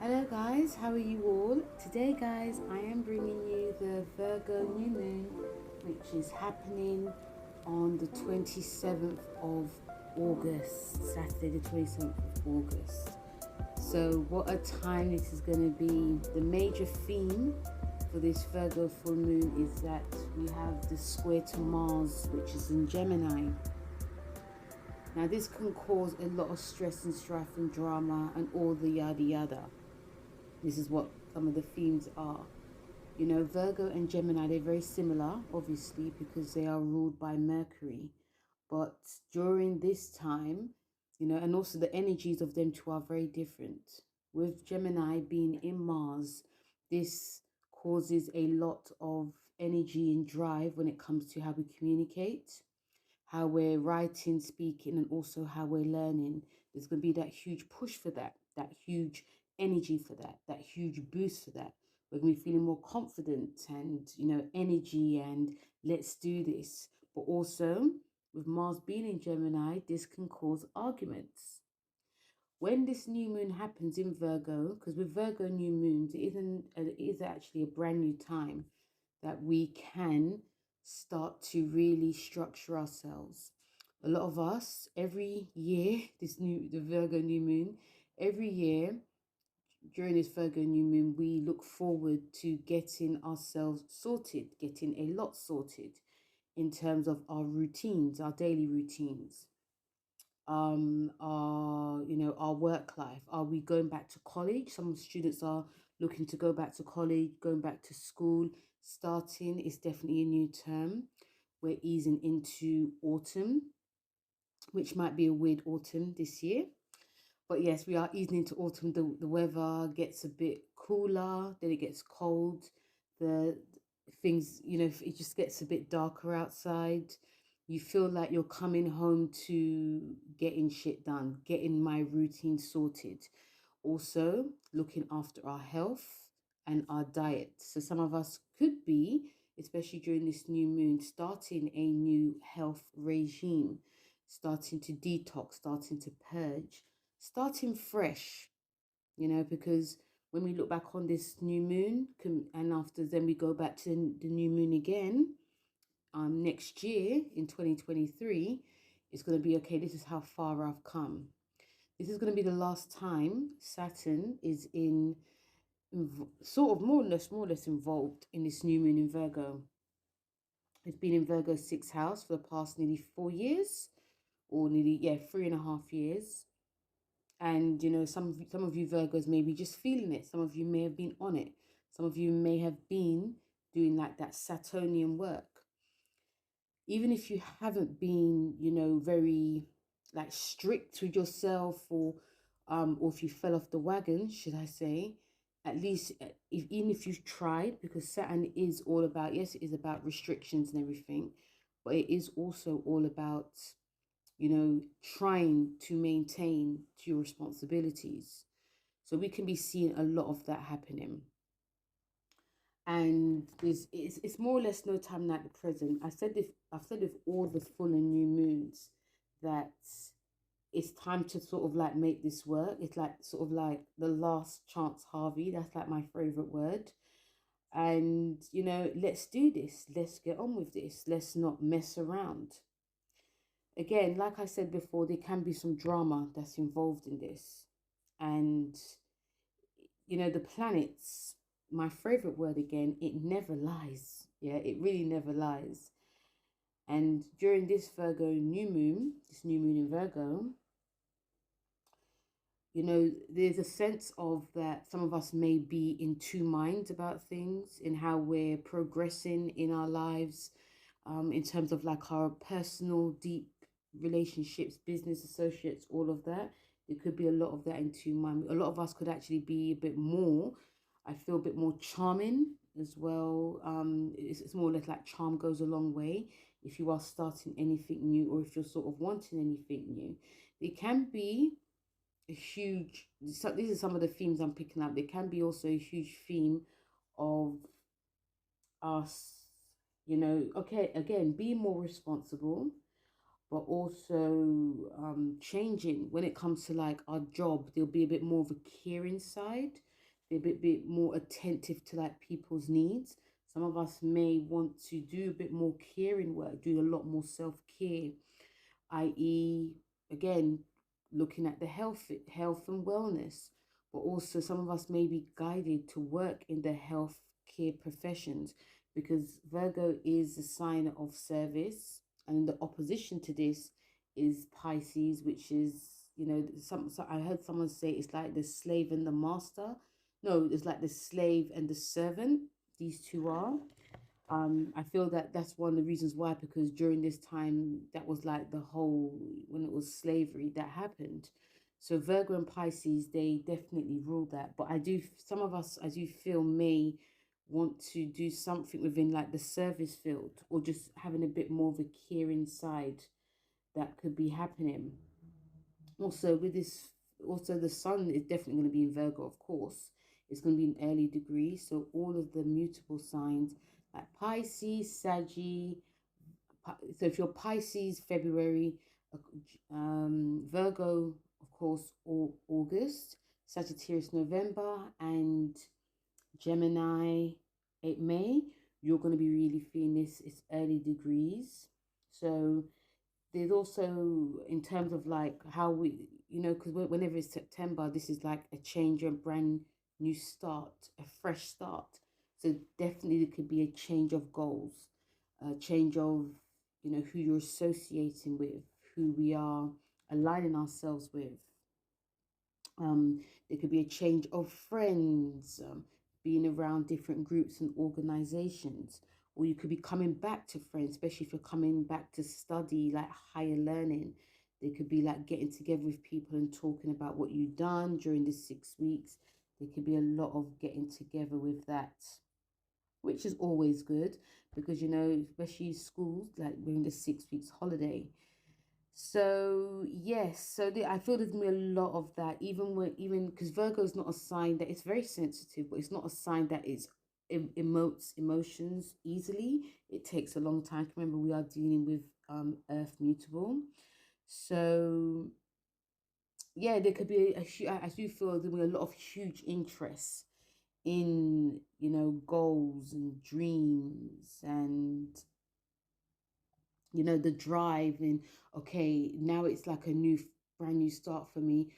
Hello guys, how are you all? Today guys, I am bringing you the Virgo new moon, which is happening on the 27th of August, Saturday the 27th of August. So what a time this is going to be. The major theme for this Virgo full moon is that we have the square to Mars, which is in Gemini. Now this can cause a lot of stress and strife and drama and all the yada yada. This is what some of the themes are. You know, Virgo and Gemini, they're very similar, obviously, because they are ruled by Mercury. But during this time, you know, and also the energies of them two are very different. With Gemini being in Mars, this causes a lot of energy and drive when it comes to how we communicate, how we're writing, speaking, and also how we're learning. There's going to be that huge push for that huge energy for that huge boost for that. We're going to be feeling more confident and, you know, energy and let's do this. But also, with Mars being in Gemini, this can cause arguments. When this new moon happens in Virgo, because with Virgo new moons, it is actually a brand new time that we can start to really structure ourselves. A lot of us, every year, the Virgo new moon, every year during this Virgo new moon, we look forward to getting ourselves sorted, getting a lot sorted in terms of our routines, our daily routines, our, you know, our work life. Are we going back to college? Some students are looking to go back to college, going back to school. Starting is definitely a new term. We're easing into autumn, which might be a weird autumn this year. But yes, we are easing into autumn. The weather gets a bit cooler, then it gets cold. The things, you know, it just gets a bit darker outside. You feel like you're coming home to getting shit done, getting my routine sorted. Also, looking after our health and our diet. So some of us could be, especially during this new moon, starting a new health regime, starting to detox, starting to purge, starting fresh, you know, because when we look back on this new moon and after then we go back to the new moon again next year in 2023, it's going to be okay, this is how far I've come. This is going to be the last time Saturn is sort of more or less involved in this new moon in Virgo. It's been in Virgo's sixth house for the past nearly 4 years, or nearly, yeah, 3.5 years. And, you know, some of you Virgos may be just feeling it. Some of you may have been on it. Some of you may have been doing like that Saturnian work. Even if you haven't been, you know, very like strict with yourself, or if you fell off the wagon, should I say, at least even if you've tried, because Saturn is all about, yes, it is about restrictions and everything, but it is also all about, you know, trying to maintain to your responsibilities. So we can be seeing a lot of that happening. And it's more or less no time like the present. I've said with all the full and new moons that it's time to sort of like make this work. It's like sort of like the last chance Harvey. That's like my favorite word. And, you know, let's do this. Let's get on with this. Let's not mess around. Again, like I said before, there can be some drama that's involved in this. And, you know, the planets, my favorite word again, it never lies. Yeah, it really never lies. And during this Virgo new moon, this new moon in Virgo, you know, there's a sense of that some of us may be in two minds about things, in how we're progressing in our lives, in terms of like our personal, deep relationships, business associates, all of that. There could be a lot of that in two minds. A lot of us could actually be a bit more, I feel, a bit more charming as well. It's more or less like charm goes a long way if you are starting anything new, or if you're sort of wanting anything new. It can be a huge, so these are some of the themes I'm picking up. There can be also a huge theme of us, you know, okay, again, being more responsible, but also changing when it comes to like our job. There'll be a bit more of a caring side. be a bit more attentive to like people's needs. Some of us may want to do a bit more caring work, do a lot more self-care, i.e., again, looking at the health and wellness. But also, some of us may be guided to work in the health care professions, because Virgo is a sign of service, and the opposition to this is Pisces, which is, you know, so I heard someone say it's like the slave and the master. No, it's like the slave and the servant. These two are. I feel that that's one of the reasons why, because during this time, that was like the whole, when it was slavery that happened. So Virgo and Pisces, they definitely rule that. But I do, some of us, I do feel, may want to do something within like the service field, or just having a bit more of a caring side that could be happening. Also, with this, also the sun is definitely going to be in Virgo, of course. It's going to be in early degree. So all of the mutable signs like Pisces, Saggy. So if you're Pisces, February, Virgo, of course, August, Sagittarius, November, and Gemini, May, you're going to be really feeling this. It's early degrees. So there's also, in terms of like how we, you know, because whenever it's September, this is like a change, a brand new start, a fresh start. So definitely there could be a change of goals, a change of, you know, who you're associating with, who we are aligning ourselves with. There could be a change of friends, being around different groups and organizations, or you could be coming back to friends, especially if you're coming back to study like higher learning. There could be like getting together with people and talking about what you've done during the 6 weeks. There could be a lot of getting together with that, which is always good, because, you know, especially schools, like we're in the 6 weeks holiday. So yes, so I feel there's gonna be a lot of that, even because Virgo is not a sign that, it's very sensitive, but it's not a sign that emotes emotions easily. It takes a long time. Remember, we are dealing with Earth mutable. So yeah, there could be I do feel there'll be a lot of huge interest in, you know, goals and dreams, and, you know, the drive, and okay, now it's like a brand new start for me.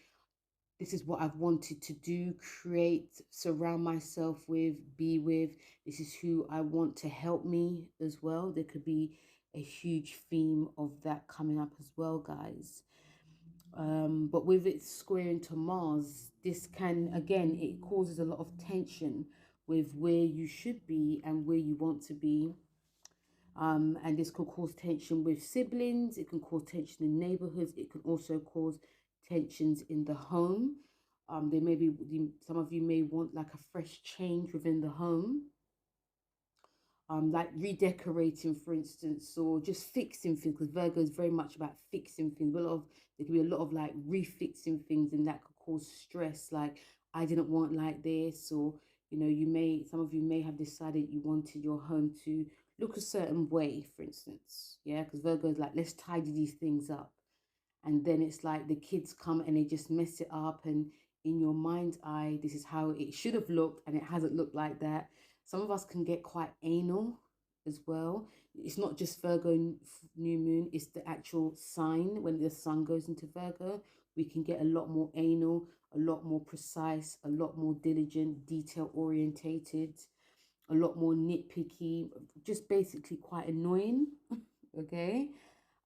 This is what I've wanted to do, create, surround myself with, be with. This is who I want to help me as well. There could be a huge theme of that coming up as well, guys. But with it squaring to Mars, this can, again, it causes a lot of tension with where you should be and where you want to be. And this could cause tension with siblings. It can cause tension in neighborhoods. It can also cause tensions in the home. There may be, some of you may want like a fresh change within the home. Like redecorating, for instance, or just fixing things, because Virgo is very much about fixing things. There can be a lot of like refixing things, and that could cause stress. Like, I didn't want like this, or, you know, some of you may have decided you wanted your home to look a certain way, for instance. Yeah, because Virgo is like, let's tidy these things up. And then it's like the kids come and they just mess it up, and in your mind's eye, this is how it should have looked, and it hasn't looked like that. Some of us can get quite anal as well. It's not just Virgo new moon, it's the actual sign. When the sun goes into Virgo, we can get a lot more anal, a lot more precise, a lot more diligent, detail orientated, a lot more nitpicky, just basically quite annoying. Okay.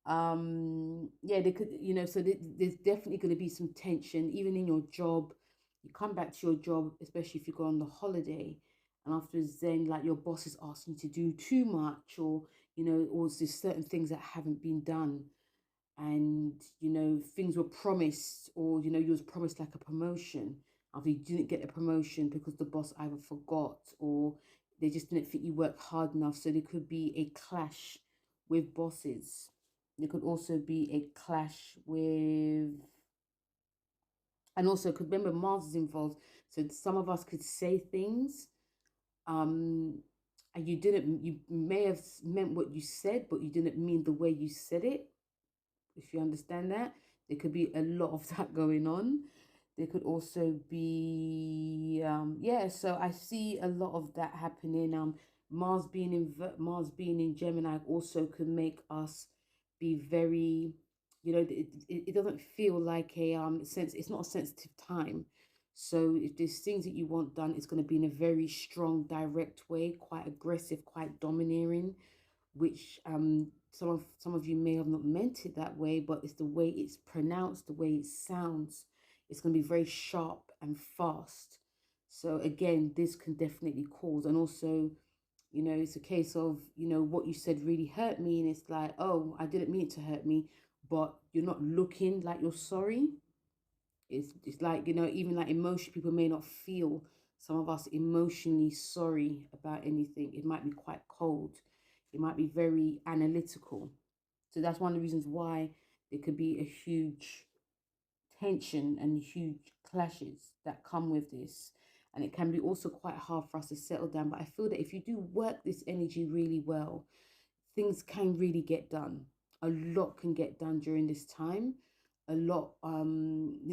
Yeah, they could, you know, so there's definitely going to be some tension even in your job. You come back to your job, especially if you go on the holiday, and afterwards then like your boss is asking you to do too much, or, you know, or there's certain things that haven't been done, and, you know, things were promised, or, you know, you was promised like a promotion, after you didn't get a promotion because the boss either forgot, or they just didn't think you worked hard enough. So there could be a clash with bosses. There could also be a clash with, and also, because remember, Mars is involved, so some of us could say things, and you may have meant what you said, but you didn't mean the way you said it, if you understand that. There could be a lot of that going on. There could also be, yeah, so I see a lot of that happening. Mars being in Gemini also can make us be very, it doesn't feel like a sense. It's not a sensitive time. So if there's things that you want done, it's going to be in a very strong, direct way, quite aggressive, quite domineering, which some of you may have not meant it that way, but it's the way it's pronounced, the way it sounds. It's going to be very sharp and fast. So again, this can definitely cause, and also, it's a case of, what you said really hurt me, and it's like, oh, I didn't mean it to hurt me, but you're not looking like you're sorry. It's like, even like emotion, people may not feel, some of us, emotionally sorry about anything. It might be quite cold. It might be very analytical. So that's one of the reasons why there could be a huge tension and huge clashes that come with this. And it can be also quite hard for us to settle down. But I feel that if you do work this energy really well, things can really get done. A lot can get done during this time. A lot,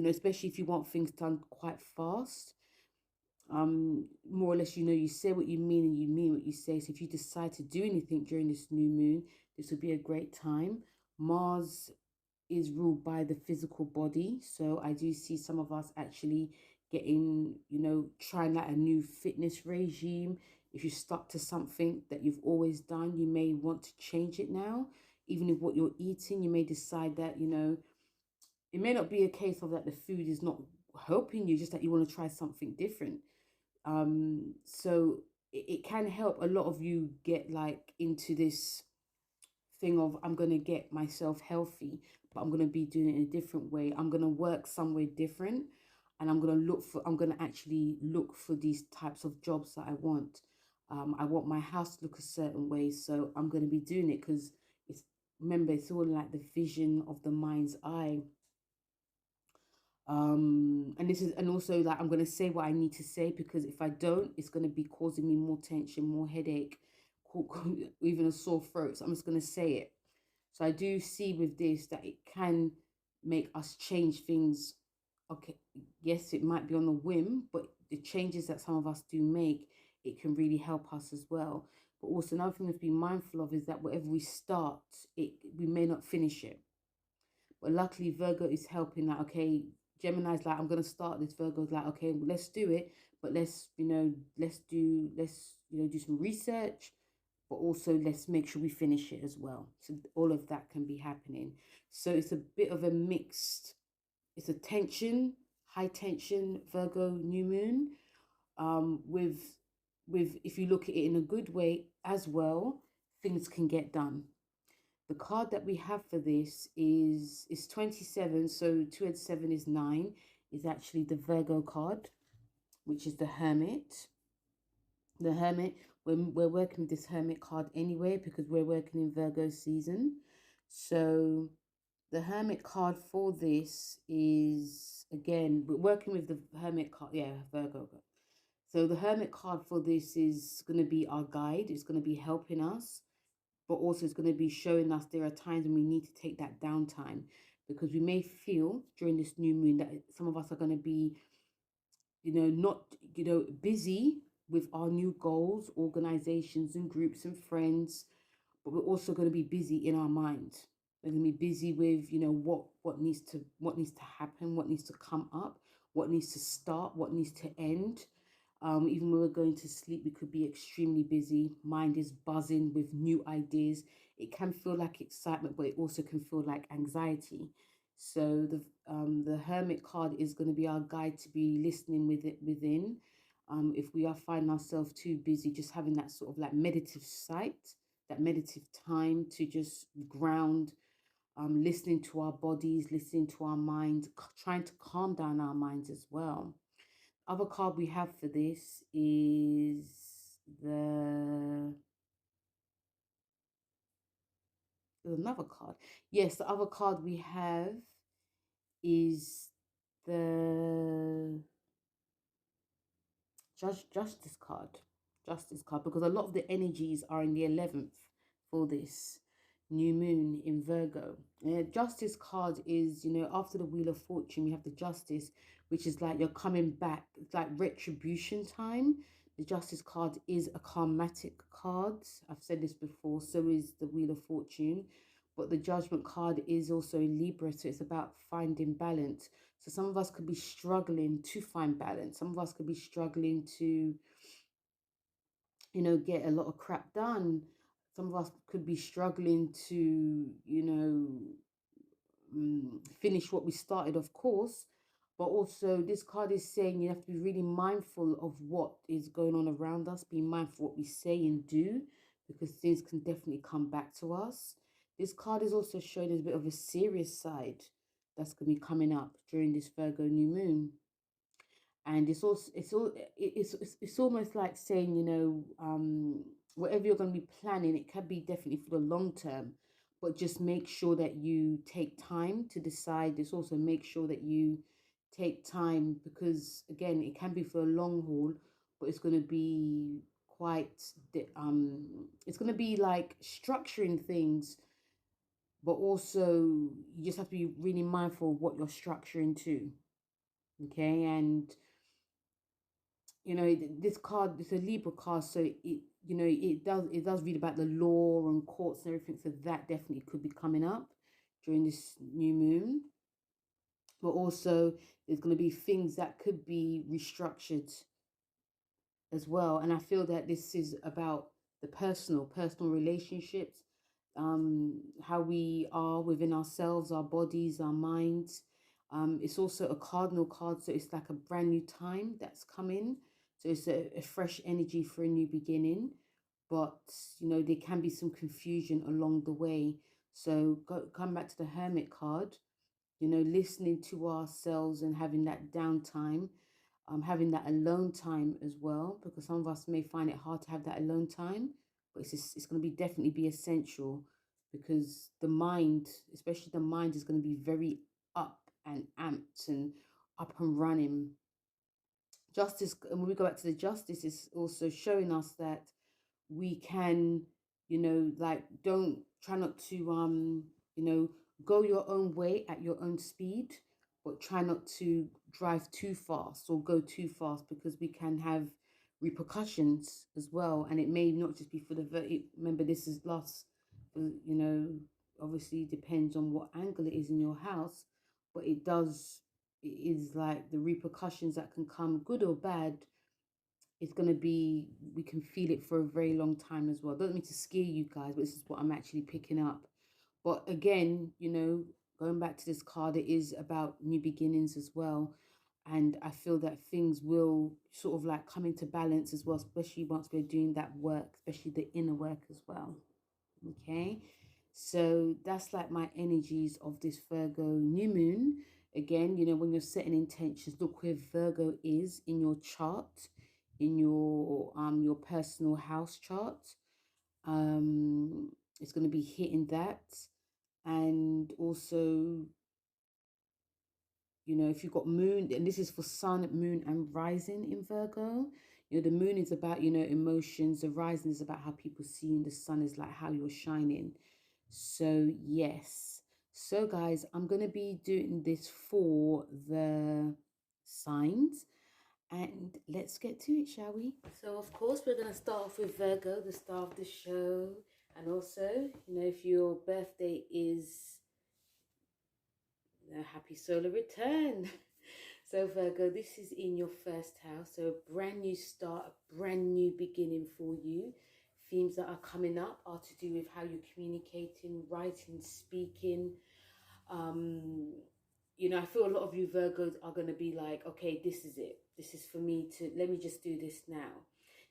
especially if you want things done quite fast. More or less, you say what you mean and you mean what you say. So if you decide to do anything during this new moon, this would be a great time. Mars is ruled by the physical body. So I do see some of us actually getting, trying out a new fitness regime. If you're stuck to something that you've always done, you may want to change it now. Even if what you're eating, you may decide that, it may not be a case of that the food is not helping you, just that you want to try something different. So it can help a lot of you get like into this thing of, I'm going to get myself healthy, but I'm going to be doing it in a different way. I'm going to work somewhere different, and I'm going to actually look for these types of jobs that I want. I want my house to look a certain way, so I'm going to be doing it because remember, it's all like the vision of the mind's eye. And also, like, I'm going to say what I need to say, because if I don't, it's going to be causing me more tension, more headache, even a sore throat. So I'm just going to say it. So I do see with this that it can make us change things. Okay, yes, it might be on a whim, but the changes that some of us do make, it can really help us as well. But also, another thing to be mindful of is that whatever we start, we may not finish it. But luckily, Virgo is helping that. Okay, Gemini's like, I'm gonna start this. Virgo's like, okay, well, let's do it, but let's do some research, but also let's make sure we finish it as well. So all of that can be happening. So it's a bit of a mixed. It's a tension, high tension Virgo new moon. With if you look at it in a good way as well, things can get done. The card that we have for this is 27, so 2 and 7 is 9, is actually the Virgo card, which is the Hermit. The Hermit, we're working with this Hermit card anyway, because we're working in Virgo season. So the Hermit card for this is, again, we're working with the Hermit card, yeah, Virgo. So the Hermit card for this is going to be our guide. It's going to be helping us, but also it's going to be showing us there are times when we need to take that downtime, because we may feel during this new moon that some of us are going to be, not, busy with our new goals, organizations and groups and friends, but we're also going to be busy in our mind. We're going to be busy with, what needs to happen, what needs to come up, what needs to start, what needs to end. Even when we're going to sleep, we could be extremely busy. Mind is buzzing with new ideas. It can feel like excitement, but it also can feel like anxiety. So the Hermit card is going to be our guide to be listening with it within. If we are finding ourselves too busy, just having that sort of like meditative sight, that meditative time to just ground, listening to our bodies, listening to our minds, trying to calm down our minds as well. Other card we have for this is there's another card. Yes, the other card we have is the Justice card. Justice card, because a lot of the energies are in the 11th for this. new moon in Virgo. Justice card is, you know, after the Wheel of Fortune, we have the Justice, which is like you're coming back. It's like retribution time. The Justice card is a karmatic card. I've said this before. So is the Wheel of Fortune. But the Judgment card is also Libra. So it's about finding balance. So some of us could be struggling to find balance. Some of us could be struggling to, you know, get a lot of crap done. Some of us could be struggling to, you know, finish what we started, of course. But also, this card is saying you have to be really mindful of what is going on around us, be mindful of what we say and do, because things can definitely come back to us. This card is also showing us a bit of a serious side that's going to be coming up during this Virgo new moon. And it's almost like saying, you know, whatever you're going to be planning, it can be definitely for the long term, but just make sure that you take time to decide. It's also make sure that you take time, because again, it can be for a long haul, but it's going to be it's going to be like structuring things, but also you just have to be really mindful of what you're structuring too. Okay. And you know, this card, it's a Libra card, so you know, it does read about the law and courts and everything, so that definitely could be coming up during this new moon. But also there's going to be things that could be restructured as well. And I feel that this is about the personal relationships, how we are within ourselves, our bodies, our minds. It's also a cardinal card, so it's like a brand new time that's coming. So it's a fresh energy for a new beginning. But, you know, there can be some confusion along the way. So come back to the Hermit card, you know, listening to ourselves and having that downtime, having that alone time as well, because some of us may find it hard to have that alone time, but it's going to be definitely be essential, because the mind, especially the mind, is going to be very up and amped and up and running. Justice, and when we go back to the Justice, is also showing us that we can, you know, like, don't try not to you know, go your own way at your own speed, but try not to drive too fast or go too fast, because we can have repercussions as well. And it may not just be for remember, this is loss, you know, obviously depends on what angle it is in your house, but it is like the repercussions that can come, good or bad. It's going to be, we can feel it for a very long time as well. Don't mean to scare you guys, but this is what I'm actually picking up. But again, you know, going back to this card, it is about new beginnings as well. And I feel that things will sort of like come into balance as well, especially once we're doing that work, especially the inner work as well. Okay. So that's like my energies of this Virgo new moon. Again, you know, when you're setting intentions, look where Virgo is in your chart, in your personal house chart. It's going to be hitting that. And also, you know, if you've got moon, and this is for sun, moon, and rising in Virgo. You know, the moon is about, you know, emotions. The rising is about how people see you, and the sun is like how you're shining. So yes. So guys, I'm going to be doing this for the signs. And let's get to it, shall we? So, of course, we're going to start off with Virgo, the star of the show. And also, you know, if your birthday is a happy solar return. So, Virgo, this is in your first house. So, a brand new start, a brand new beginning for you. Themes that are coming up are to do with how you're communicating, writing, speaking. You know, I feel a lot of you Virgos are going to be like, okay, this is it. This is for me to, let me just do this now.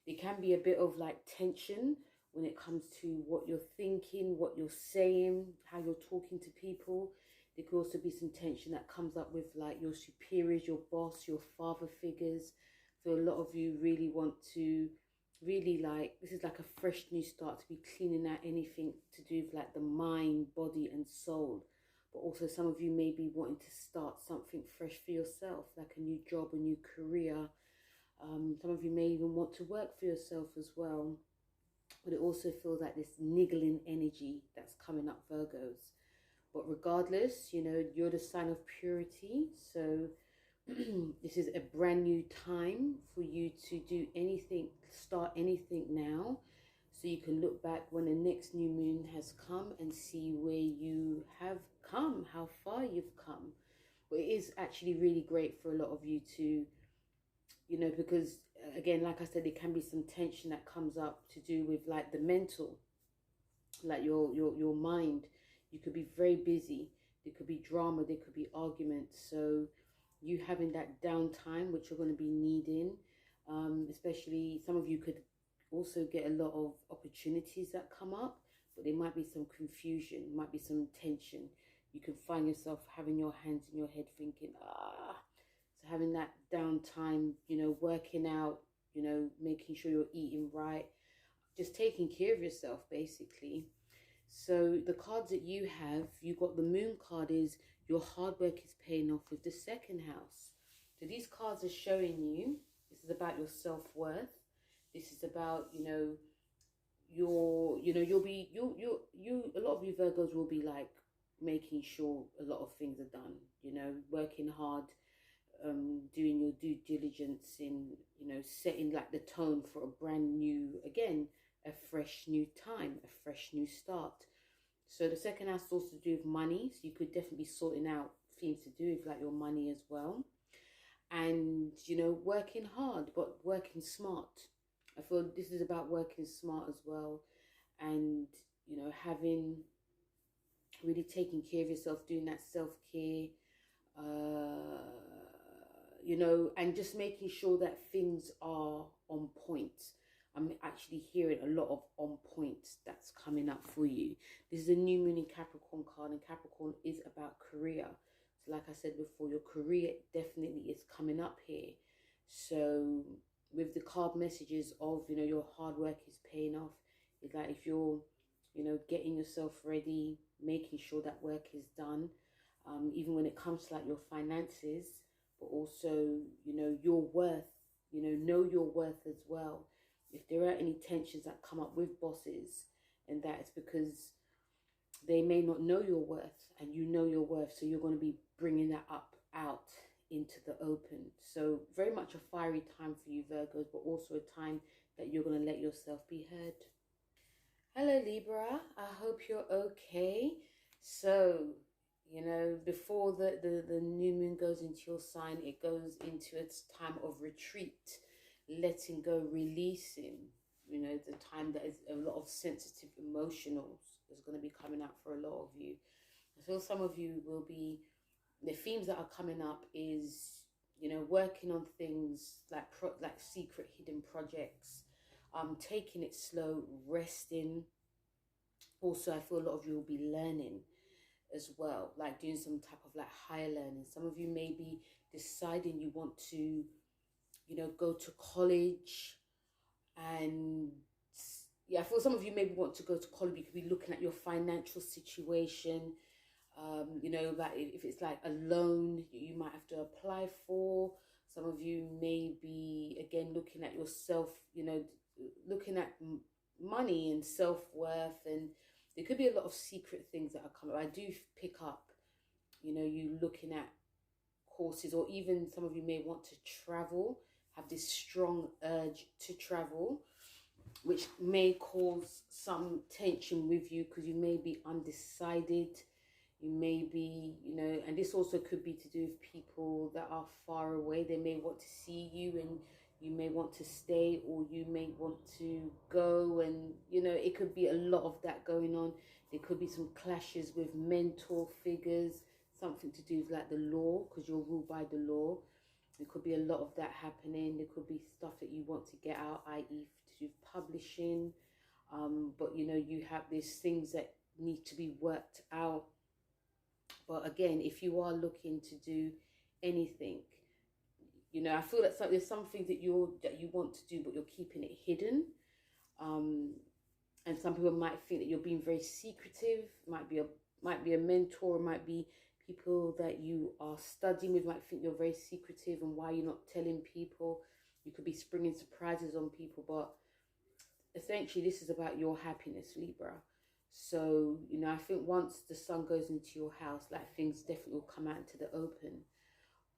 There can be a bit of like tension when it comes to what you're thinking, what you're saying, how you're talking to people. There could also be some tension that comes up with like your superiors, your boss, your father figures. So a lot of you really want to really, like, this is like a fresh new start, to be cleaning out anything to do with like the mind, body and soul. But also some of you may be wanting to start something fresh for yourself, like a new job, a new career. Some of you may even want to work for yourself as well. but it also feels like this niggling energy that's coming up, Virgos. But regardless, you know, you're the sign of purity. So this is a brand new time for you to do anything, start anything now. So you can look back when the next new moon has come and see where you have come, how far you've come. But it is actually really great for a lot of you to, you know, because again, like I said, there can be some tension that comes up to do with like the mental, like your mind. You could be very busy. There could be drama, there could be arguments. So you having that downtime, which you're going to be needing, especially some of you could also get a lot of opportunities that come up, but there might be some confusion, might be some tension. You can find yourself having your hands in your head thinking, so having that downtime, you know, working out, you know, making sure you're eating right, just taking care of yourself, basically. So the cards that you have, you got the moon card is your hard work is paying off with the second house. So these cards are showing you, this is about your self-worth. This is about, you know, a lot of you Virgos will be like making sure a lot of things are done, you know, working hard, doing your due diligence in, you know, setting like the tone for a brand new, again, a fresh new time, a fresh new start. So the second house is also to do with money. So you could definitely be sorting out things to do with like your money as well. And, you know, working hard, but working smart. I feel this is about working smart as well. And, you know, having, really taking care of yourself, doing that self-care, you know, and just making sure that things are on point. I'm actually hearing a lot of on point that's coming up for you. This is a new moon in Capricorn card, and Capricorn is about career. So like I said before, your career definitely is coming up here. So with the card messages of, you know, your hard work is paying off. It's like if you're, you know, getting yourself ready, making sure that work is done, even when it comes to like your finances, but also, you know, your worth, you know your worth as well. If there are any tensions that come up with bosses, and that it's because they may not know your worth and you know your worth, so you're going to be bringing that up out into the open. So very much a fiery time for you Virgos, but also a time that you're going to let yourself be heard. Hello Libra, I hope you're okay. So, you know, before the new moon goes into your sign, it goes into its time of retreat, letting go, releasing. You know, the time that is a lot of sensitive emotionals is going to be coming out for a lot of you. I feel some of you will be, the themes that are coming up is, you know, working on things like like secret hidden projects, taking it slow, resting. Also, I feel a lot of you will be learning as well, like doing some type of like higher learning. Some of you may be deciding you want to, you know, go to college. And yeah, I feel some of you maybe want to go to college. You could be looking at your financial situation. You know, like if it's like a loan you might have to apply for. Some of you may be, again, looking at yourself, you know, looking at money and self-worth, and there could be a lot of secret things that are coming. I do pick up, you know, you looking at courses, or even some of you may want to travel, have this strong urge to travel, which may cause some tension with you because you may be undecided. You may be, you know, and this also could be to do with people that are far away. They may want to see you and you may want to stay, or you may want to go, and, you know, it could be a lot of that going on. There could be some clashes with mentor figures, something to do with like the law, because you're ruled by the law. There could be a lot of that happening. There could be stuff that you want to get out, i.e. to do with publishing. But, you know, you have these things that need to be worked out. But again, if you are looking to do anything, you know, I feel that there's something that you want to do, but you're keeping it hidden. And some people might think that you're being very secretive. Might be a mentor, might be people that you are studying with might think you're very secretive and why you're not telling people. You could be springing surprises on people, but essentially this is about your happiness, Libra. So, you know, I think once the sun goes into your house, like things definitely will come out into the open.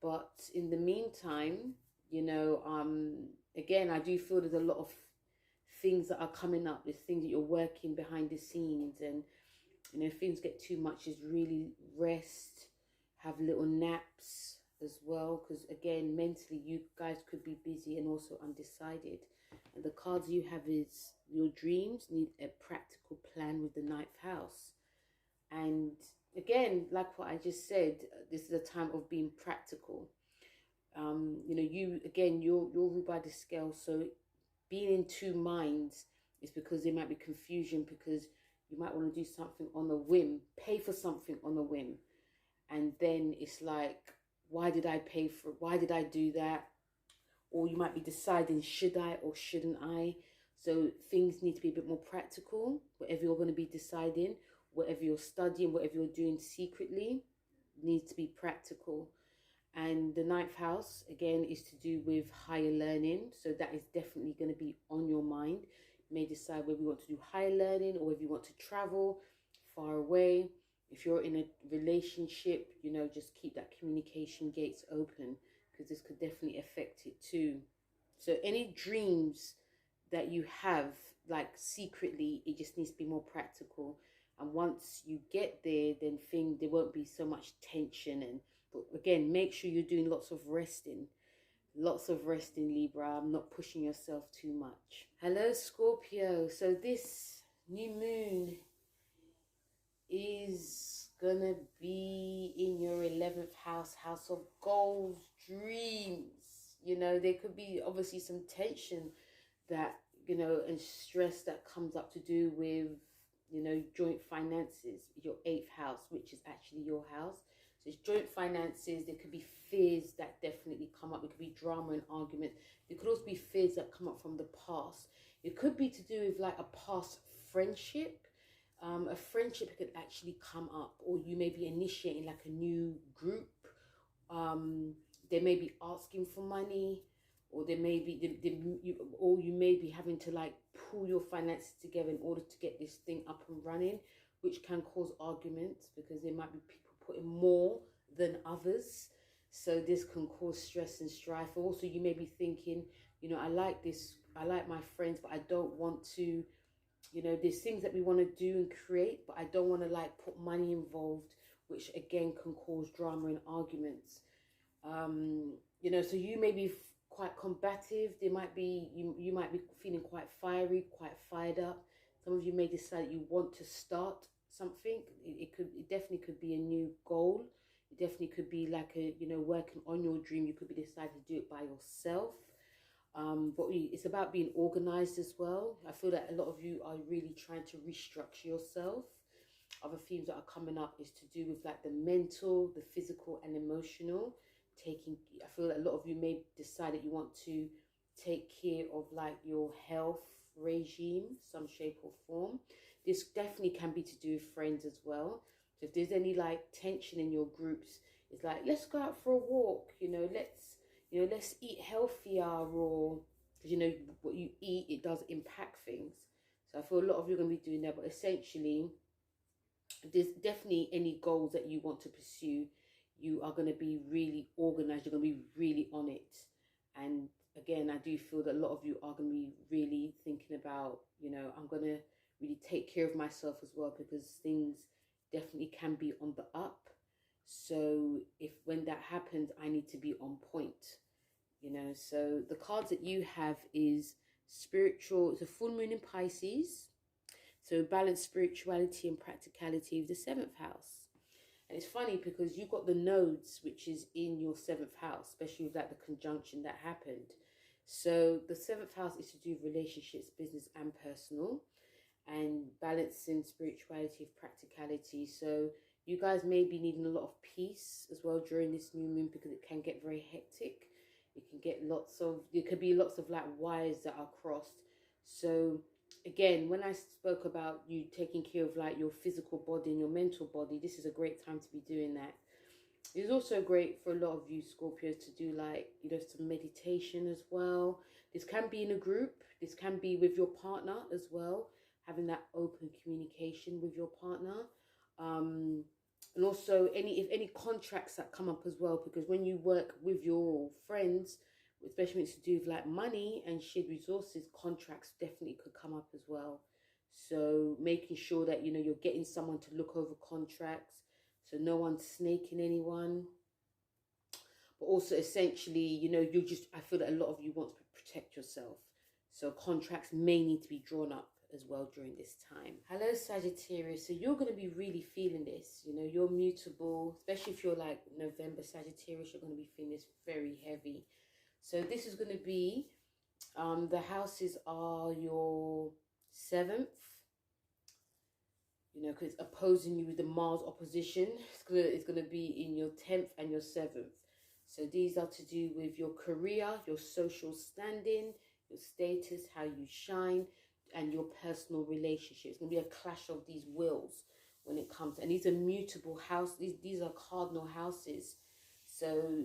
But in the meantime, you know, again, I do feel there's a lot of things that are coming up. There's things that you're working behind the scenes, and you know, if things get too much, is really rest, have little naps as well, because again, mentally you guys could be busy and also undecided. And the cards you have is your dreams need a practical plan with the ninth house. And again, like what I just said, this is a time of being practical. You know, you again, you're ruled by the scale, so being in two minds is because there might be confusion, because you might want to do something on a whim, pay for something on a whim, and then it's like, why did I pay for it? Why did I do that? Or you might be deciding, should I or shouldn't I? So things need to be a bit more practical. Whatever you're going to be deciding, whatever you're studying, whatever you're doing secretly, needs to be practical. And the ninth house, again, is to do with higher learning. So that is definitely going to be on your mind. You may decide whether you want to do higher learning or if you want to travel far away. If you're in a relationship, you know, just keep that communication gates open, because this could definitely affect it too. So any dreams that you have, like secretly, it just needs to be more practical. And once you get there, then there won't be so much tension. And but again, make sure you're doing lots of resting. Lots of resting, Libra. I'm not pushing yourself too much. Hello, Scorpio. So this new moon is gonna be in your 11th house, house of goals, dreams. You know, there could be obviously some tension that, you know, and stress that comes up to do with, you know, joint finances, your 8th house, which is actually your house. So it's joint finances. There could be fears that definitely come up. It could be drama and argument. There could also be fears that come up from the past. It could be to do with like a past friendship. A friendship could actually come up, or you may be initiating like a new group. They may be asking for money, or there may be you may be having to like pull your finances together in order to get this thing up and running, which can cause arguments because there might be people putting more than others. So this can cause stress and strife. Also, you may be thinking, you know, I like this, I like my friends, but I don't want to, you know, there's things that we want to do and create, but I don't want to like put money involved, which again can cause drama and arguments. You know, so you may be quite combative. There might be, you might be feeling quite fiery, quite fired up. Some of you may decide you want to start something. It definitely could be a new goal. It definitely could be like a, you know, working on your dream. You could be deciding to do it by yourself. But it's about being organized as well. I feel that a lot of you are really trying to restructure yourself. Other themes that are coming up is to do with like the mental, the physical and emotional. I feel that a lot of you may decide that you want to take care of like your health regime, some shape or form. This definitely can be to do with friends as well. So if there's any like tension in your groups, it's like, let's go out for a walk, you know, let's eat healthier, or because you know what you eat, it does impact things. So I feel a lot of you are going to be doing that. But essentially, there's definitely any goals that you want to pursue, you are going to be really organized. You're going to be really on it. And again, I do feel that a lot of you are going to be really thinking about, you know, I'm going to really take care of myself as well, because things definitely can be on the up. So when that happens, I need to be on point, you know. So the cards that you have is spiritual. It's a full moon in Pisces. So balance spirituality and practicality with the 7th house. And it's funny because you've got the nodes, which is in your 7th house, especially with like the conjunction that happened. So the 7th house is to do with relationships, business and personal, and balancing spirituality with practicality. So you guys may be needing a lot of peace as well during this new moon, because it can get very hectic. It can get there could be lots of like wires that are crossed. So again, when I spoke about you taking care of like your physical body and your mental body, this is a great time to be doing that. It's also great for a lot of you Scorpios to do like, you know, some meditation as well. This can be in a group. This can be with your partner as well, having that open communication with your partner. And also if any contracts that come up as well, because when you work with your friends, especially when it's to do with like money and shared resources, contracts definitely could come up as well. So making sure that, you know, you're getting someone to look over contracts, so no one's snaking anyone. But also essentially, you know, I feel that a lot of you want to protect yourself. So contracts may need to be drawn up as well during this time. Hello Sagittarius, so you're going to be really feeling this. You know, you're mutable, especially if you're like November Sagittarius, you're going to be feeling this very heavy. So this is going to be, the houses are your 7th, you know, because it's opposing you with the Mars opposition. It's going to be in your 10th and your 7th. So these are to do with your career, your social standing, your status, how you shine, and your personal relationships. It's going to be a clash of these wills when it comes. And these are mutable houses. These are cardinal houses. So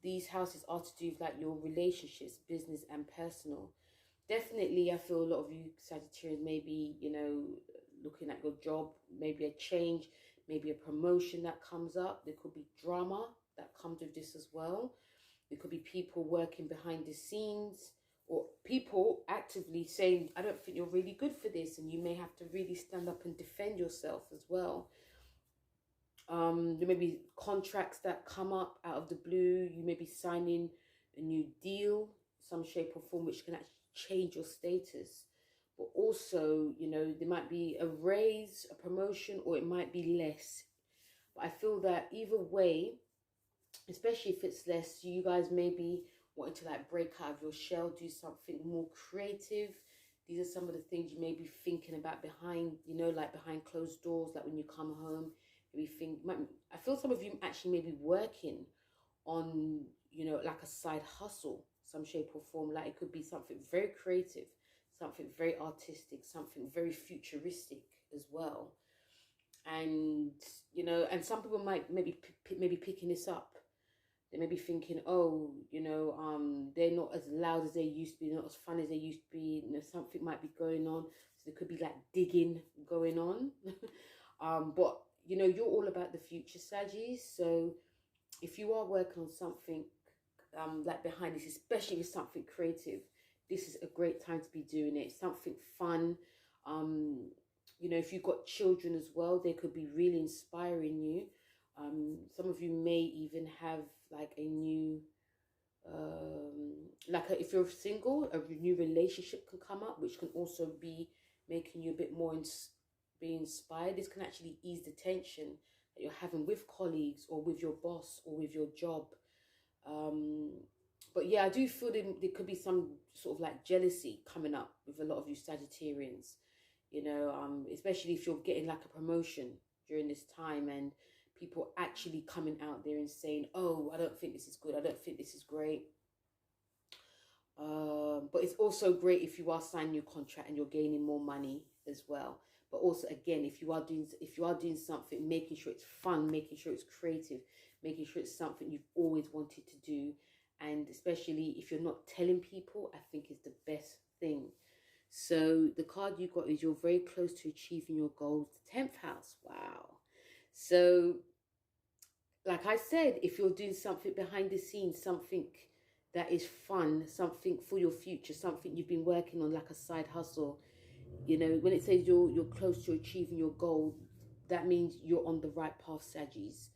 these houses are to do with like your relationships, business and personal. Definitely, I feel a lot of you Sagittarius may be, you know, looking at your job, maybe a change, maybe a promotion that comes up. There could be drama that comes with this as well. There could be people working behind the scenes, or people actively saying, I don't think you're really good for this, and you may have to really stand up and defend yourself as well. There may be contracts that come up out of the blue. You may be signing a new deal, some shape or form, which can actually change your status. But also, you know, there might be a raise, a promotion, or it might be less. But I feel that either way, especially if it's less, you guys may be wanting to like break out of your shell, do something more creative. These are some of the things you may be thinking about behind, you know, like behind closed doors, like when you come home. I feel some of you actually may be working on, you know, like a side hustle, some shape or form. Like it could be something very creative, something very artistic, something very futuristic as well. And, you know, and some people might maybe picking this up. They may be thinking, oh, you know, they're not as loud as they used to be, not as fun as they used to be. You know, something might be going on. So there could be like digging going on. But, you know, you're all about the future, Saggies. So if you are working on something like behind this, especially if it's something creative, this is a great time to be doing it. Something fun. You know, if you've got children as well, they could be really inspiring you. Some of you may even have like a new, if you're single, a new relationship can come up, which can also be making you a bit more be inspired. This can actually ease the tension that you're having with colleagues or with your boss or with your job. But yeah, I do feel there could be some sort of like jealousy coming up with a lot of you Sagittarians, you know, especially if you're getting like a promotion during this time and people actually coming out there and saying, oh, I don't think this is good, I don't think this is great. But it's also great if you are signing your contract and you're gaining more money as well. But also, again, if you are doing something, making sure it's fun, making sure it's creative, making sure it's something you've always wanted to do. And especially if you're not telling people, I think is the best thing. So the card you got is you're very close to achieving your goals. The 10th house. Wow. So, like I said, if you're doing something behind the scenes, something that is fun, something for your future, something you've been working on, like a side hustle, you know, when it says you're close to achieving your goal, that means you're on the right path, Saggies.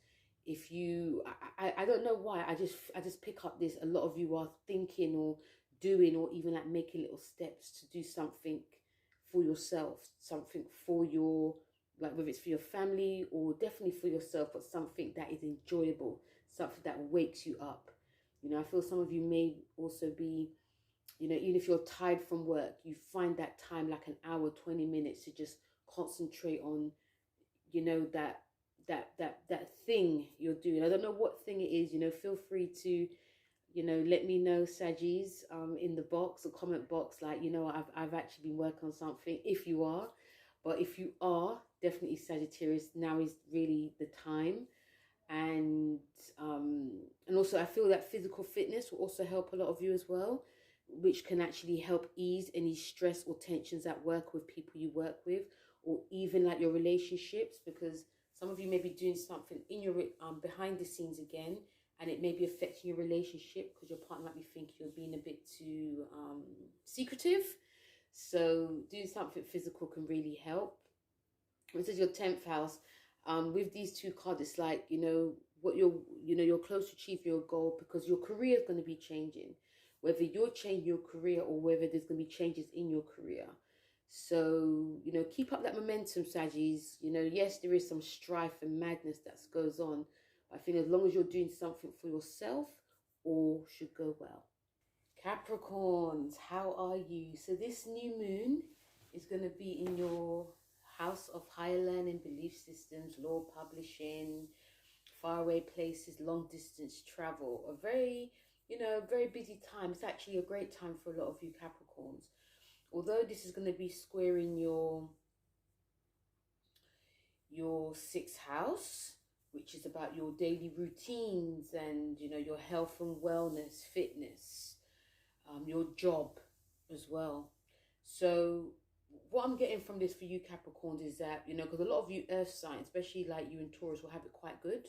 If you, I don't know why, I just pick up this. A lot of you are thinking or doing or even like making little steps to do something for yourself, something for your, like whether it's for your family or definitely for yourself, but something that is enjoyable, something that wakes you up. You know, I feel some of you may also be, you know, even if you're tired from work, you find that time, like an hour, 20 minutes to just concentrate on, you know, that thing you're doing. I don't know what thing it is, you know, feel free to, you know, let me know, Saggies, in the box or comment box, like, you know, I've actually been working on something, if you are. But if you are, definitely Sagittarius, now is really the time. And also I feel that physical fitness will also help a lot of you as well. which can actually help ease any stress or tensions at work with people you work with, or even like your relationships, because some of you may be doing something in your behind the scenes again, and it may be affecting your relationship because your partner might be thinking you're being a bit too secretive. So doing something physical can really help. This is your 10th house. With these two cards, it's like, what you're close to achieving your goal, because your career is going to be changing, whether you're changing your career or whether there's going to be changes in your career. So, keep up that momentum, Saggies. Yes, there is some strife and madness that goes on. But I think as long as you're doing something for yourself, all should go well. Capricorns, how are you? So this new moon is going to be in your house of higher learning, belief systems, law, publishing, faraway places, long distance travel. A very, very busy time. It's actually a great time for a lot of you Capricorns. Although this is going to be squaring your 6th house, which is about your daily routines and, your health and wellness, fitness, your job as well. So what I'm getting from this for you Capricorns is that, because a lot of you earth signs, especially like you and Taurus, will have it quite good.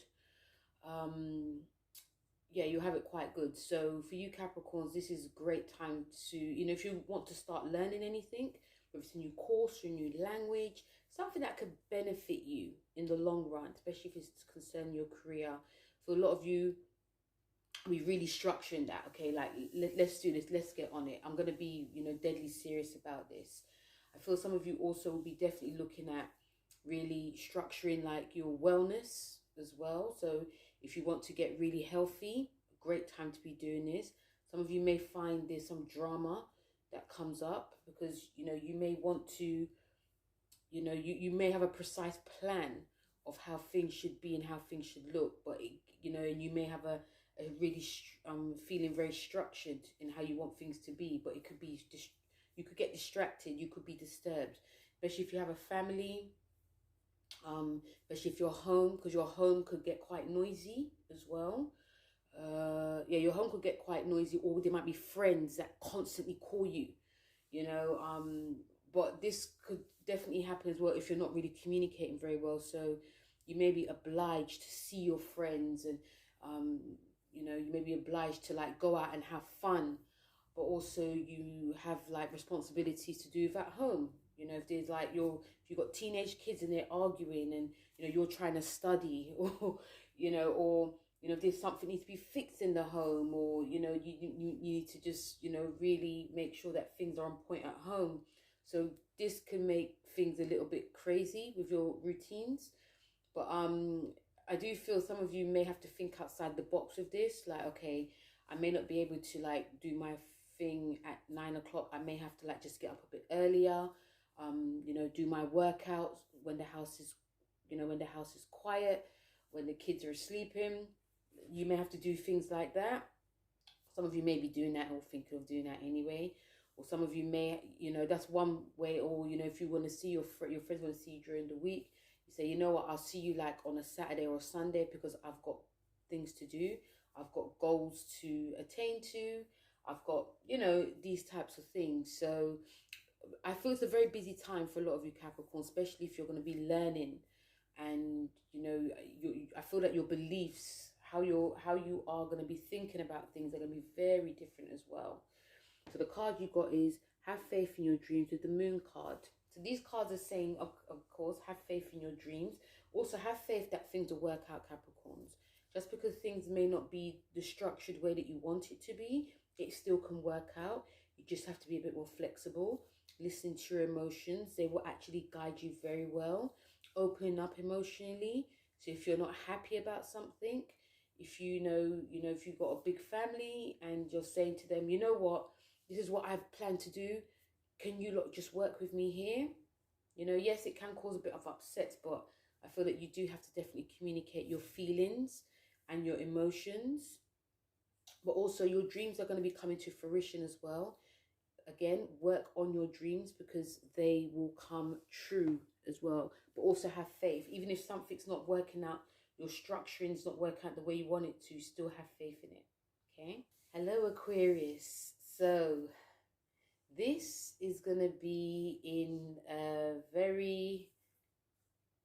Yeah, you have it quite good. So for you Capricorns, this is a great time to, if you want to start learning anything, whether it's a new course or a new language, something that could benefit you in the long run, especially if it's concerning your career. For a lot of you, we really structuring that. Okay, like let's do this, let's get on it. I'm going to be, deadly serious about this. I feel some of you also will be definitely looking at really structuring like your wellness as well. So if you want to get really healthy, great time to be doing this. Some of you may find there's some drama that comes up because, you may want to, you may have a precise plan of how things should be and how things should look. But, and you may have a really feeling very structured in how you want things to be. But it could be, you could get distracted. You could be disturbed, especially if you have a family. Especially if you're home, because your home could get quite noisy as well. Yeah, your home could get quite noisy, or there might be friends that constantly call you, but this could definitely happen as well if you're not really communicating very well. So you may be obliged to see your friends, and you may be obliged to like go out and have fun, but also you have like responsibilities to do at home. If there's like if you've got teenage kids and they're arguing and, you're trying to study or, if there's something needs to be fixed in the home, or, you need to just, really make sure that things are on point at home. So this can make things a little bit crazy with your routines. But I do feel some of you may have to think outside the box with this. Like, okay, I may not be able to like do my thing at 9 o'clock. I may have to like just get up a bit earlier. Do my workouts when the house is, when the house is quiet, when the kids are sleeping. You may have to do things like that. Some of you may be doing that or thinking of doing that anyway. Or some of you may, that's one way. Or, if you want to see your friends want to see you during the week, you say, you know what, I'll see you like on a Saturday or a Sunday because I've got things to do. I've got goals to attain to. I've got, these types of things. So I feel it's a very busy time for a lot of you Capricorn, especially if you're going to be learning, and I feel that your beliefs, how you are going to be thinking about things, are going to be very different as well. So the card you got is have faith in your dreams with the moon card. So these cards are saying, of course, have faith in your dreams. Also have faith that things will work out, Capricorns. Just because things may not be the structured way that you want it to be, it still can work out. You just have to be a bit more flexible. Listen to your emotions. They will actually guide you very well. Opening up emotionally. So if you're not happy about something, if if you've got a big family and you're saying to them, you know what, this is what I've planned to do. Can you just work with me here? Yes, it can cause a bit of upset, but I feel that you do have to definitely communicate your feelings and your emotions. But also your dreams are going to be coming to fruition as well. Again, work on your dreams because they will come true as well. But also have faith. Even if something's not working out, your structuring's not working out the way you want it to, still have faith in it. Okay? Hello, Aquarius. So this is going to be in a very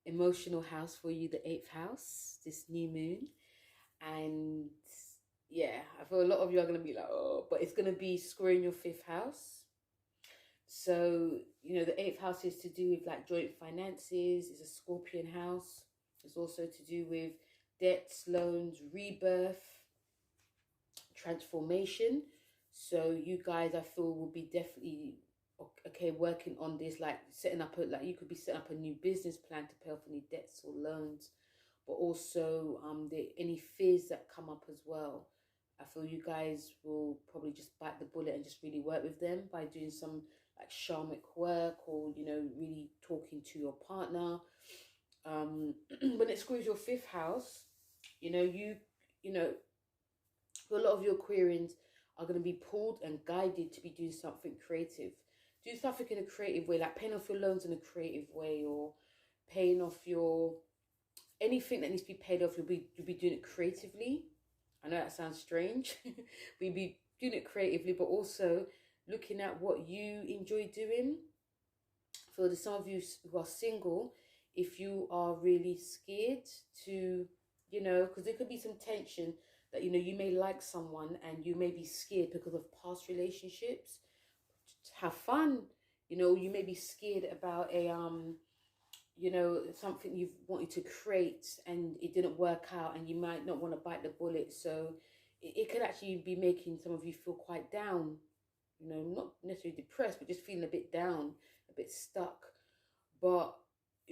emotional house for you, the 8th house, this new moon. And yeah, I feel a lot of you are going to be like, oh, but it's going to be squaring your 5th house. So, you know, the 8th house is to do with like joint finances. It's a Scorpion house. It's also to do with debts, loans, rebirth, transformation. So you guys, I feel, will be definitely okay working on this, like setting up you could be setting up a new business plan to pay off any debts or loans, but also any fears that come up as well. I feel you guys will probably just bite the bullet and just really work with them by doing some like shamanic work, or, you know, really talking to your partner. When it screws your 5th house, you know, you know, a lot of your Aquarians are going to be pulled and guided to be doing something creative. Do something in a creative way, like paying off your loans in a creative way, or paying off your anything that needs to be paid off. You'll be doing it creatively. I know that sounds strange, but you'll be doing it creatively, but also looking at what you enjoy doing. For some of you who are single, if you are really scared to, you know, because there could be some tension that, you know, you may like someone and you may be scared because of past relationships. Have fun, you know. You may be scared about a you know, something you've wanted to create and it didn't work out, and you might not want to bite the bullet. So it could actually be making some of you feel quite down, you know, not necessarily depressed, but just feeling a bit down, a bit stuck. But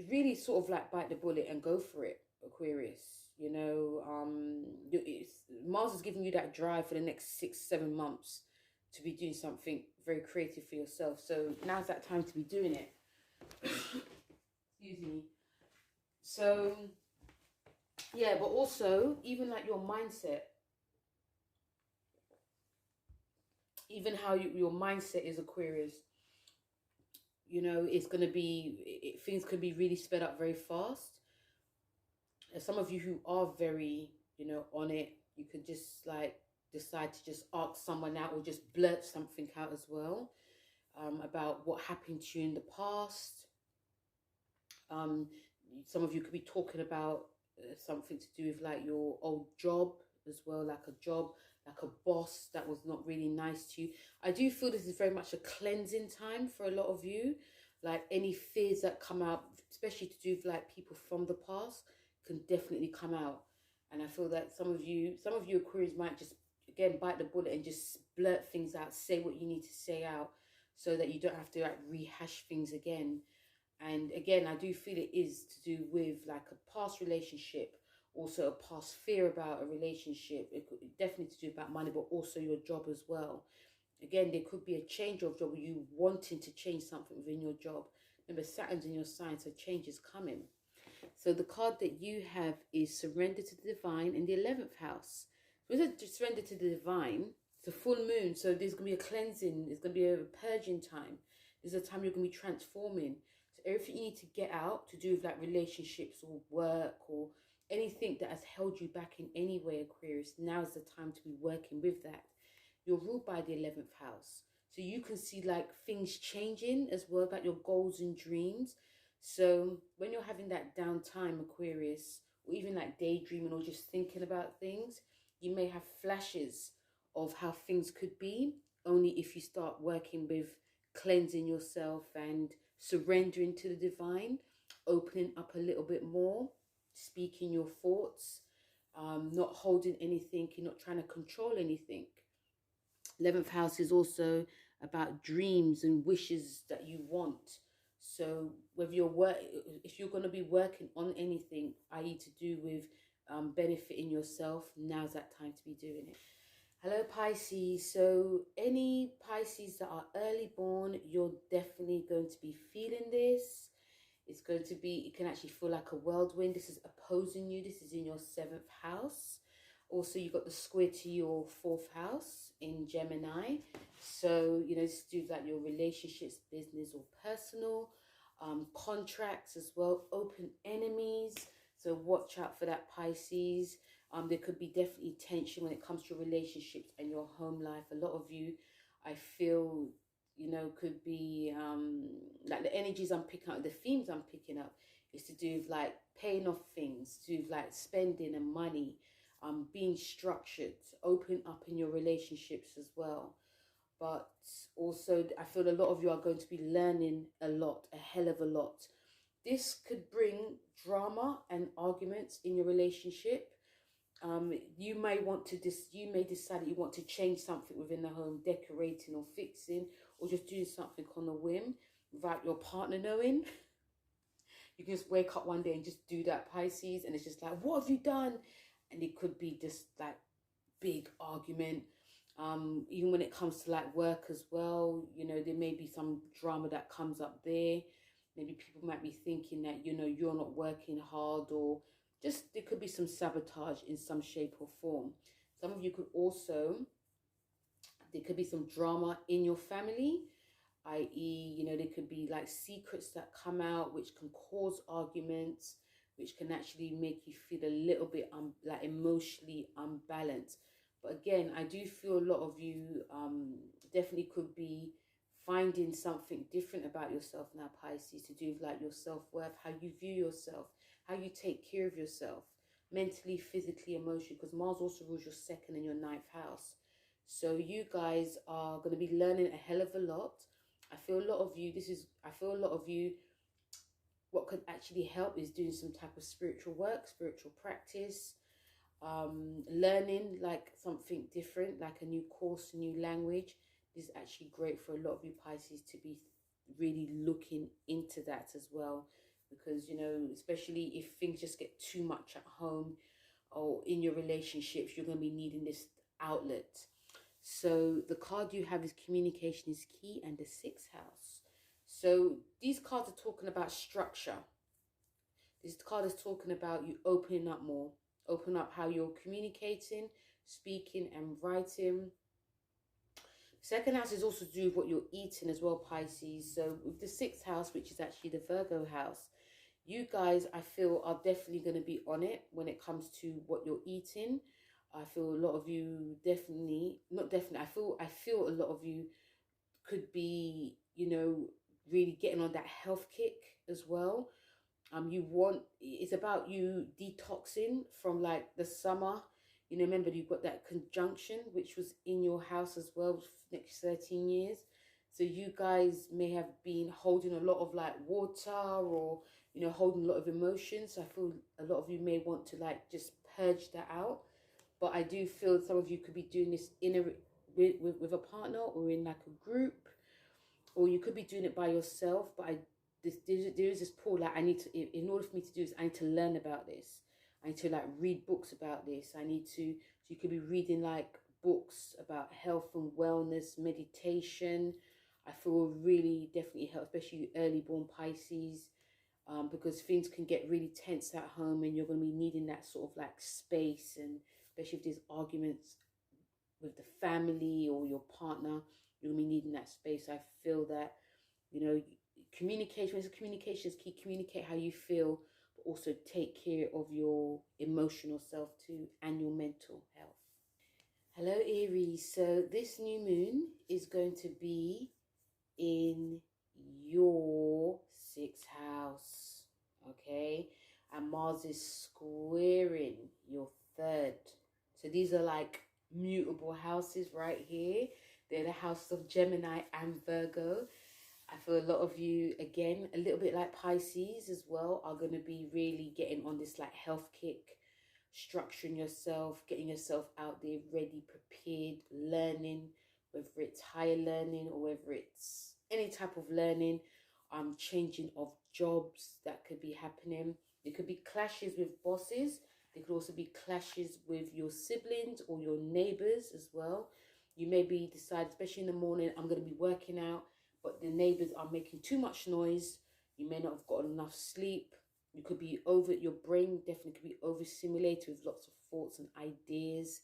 really sort of like bite the bullet and go for it, Aquarius. You know, Mars is giving you that drive for the next 6-7 months to be doing something very creative for yourself. So now's that time to be doing it. Excuse me. So yeah, but also even like your mindset, even how your mindset is, Aquarius. You know, it's going to be, things can be really sped up very fast. And some of you who are very, you know, on it, you could just like decide to just ask someone out, or just blurt something out as well, about what happened to you in the past. Some of you could be talking about something to do with like your old job as well, like a job, like a boss that was not really nice to you. I do feel this is very much a cleansing time for a lot of you. Like any fears that come out, especially to do with like people from the past, can definitely come out. And I feel that some of you Aquarius might just, again, bite the bullet and just blurt things out, say what you need to say out, so that you don't have to like rehash things again. And again, I do feel it is to do with like a past relationship, also a past fear about a relationship. It could definitely to do about money, but also your job as well. Again, there could be a change of job, you wanting to change something within your job. Remember, Saturn's in your sign, so change is coming. So the card that you have is Surrender to the Divine in the 11th house. So it's a surrender to the divine. It's a full moon, so there's going to be a cleansing. There's going to be a purging time. There's a time you're going to be transforming. So everything you need to get out to do with like relationships or work or anything that has held you back in any way, Aquarius, now is the time to be working with that. You're ruled by the 11th house. So you can see like things changing as well, about your goals and dreams. So when you're having that downtime, Aquarius, or even like daydreaming or just thinking about things, you may have flashes of how things could be, only if you start working with cleansing yourself and surrendering to the divine, opening up a little bit more, speaking your thoughts, not holding anything, you're not trying to control anything. 11th house is also about dreams and wishes that you want. So whether if you're going to be working on anything, i.e. to do with benefiting yourself, now's that time to be doing it. Hello Pisces. So any Pisces that are early born, you're definitely going to be feeling this. It's going to be, it can actually feel like a whirlwind. This is opposing you. This is in your 7th house. Also, you've got the square to your 4th house in Gemini. So, you know, this is to do with like your relationships, business or personal. Contracts as well, open enemies. So watch out for that, Pisces. There could be definitely tension when it comes to relationships and your home life. A lot of you I feel, you know, could be like the energies I'm picking up, the themes I'm picking up is to do with like paying off things, to do with like spending and money, being structured, open up in your relationships as well. But also I feel a lot of you are going to be learning a lot, a hell of a lot. This could bring drama and arguments in your relationship. You may want to you may decide that you want to change something within the home, decorating or fixing, or just doing something on a whim without your partner knowing. You can just wake up one day and just do that, Pisces, and it's just like, what have you done? And it could be just like big argument. Even when it comes to like work as well, you know, there may be some drama that comes up there. Maybe people might be thinking that, you know, you're not working hard, or just there could be some sabotage in some shape or form. Some of you could also, there could be some drama in your family, i.e., you know, there could be like secrets that come out which can cause arguments, which can actually make you feel a little bit like emotionally unbalanced. But again, I do feel a lot of you definitely could be finding something different about yourself now, Pisces, to do with like your self-worth, how you view yourself, how you take care of yourself, mentally, physically, emotionally, because Mars also rules your second and your ninth house. So you guys are going to be learning a hell of a lot. I feel a lot of you, what could actually help is doing some type of spiritual work, spiritual practice, learning like something different, like a new course, a new language. This is actually great for a lot of you Pisces to be really looking into that as well, because, you know, especially if things just get too much at home or in your relationships, you're going to be needing this outlet. So the card you have is communication is key, and the sixth house. So these cards are talking about structure. This card is talking about you opening up more. Open up how you're communicating, speaking and writing. Second house is also to do with what you're eating as well, Pisces. So with the sixth house, which is actually the Virgo house, you guys, I feel, are definitely going to be on it when it comes to what you're eating. I feel a lot of you I feel a lot of you could be, you know, really getting on that health kick as well. It's about you detoxing from like the summer. You know, remember you've got that conjunction which was in your house as well for the next 13 years. So you guys may have been holding a lot of like water, or, you know, holding a lot of emotions. So I feel a lot of you may want to like just purge that out. But I do feel some of you could be doing this with a partner, or in like a group, or you could be doing it by yourself. But there is this pull, like I need to, in order for me to do this, I need to learn about this. I need to like read books about this. So you could be reading like books about health and wellness, meditation. I feel really definitely help, especially early born Pisces, because things can get really tense at home, and you're going to be needing that sort of like space, and especially if there's arguments with the family or your partner, you're going to be needing that space. I feel that, you know, communication is key. Communicate how you feel, but also take care of your emotional self too, and your mental health. Hello Aries, so this new moon is going to be in your sixth house, okay? And Mars is squaring your third. So these are like mutable houses right here. They're the house of Gemini and Virgo. I feel a lot of you, again, a little bit like Pisces as well, are going to be really getting on this like health kick, structuring yourself, getting yourself out there ready, prepared, learning, whether it's higher learning or whether it's any type of learning, changing of jobs that could be happening. There could be clashes with bosses. There could also be clashes with your siblings or your neighbors as well. You may be decide, especially in the morning, I'm going to be working out, but the neighbors are making too much noise. You may not have got enough sleep. You could be your brain definitely could be overstimulated with lots of thoughts and ideas.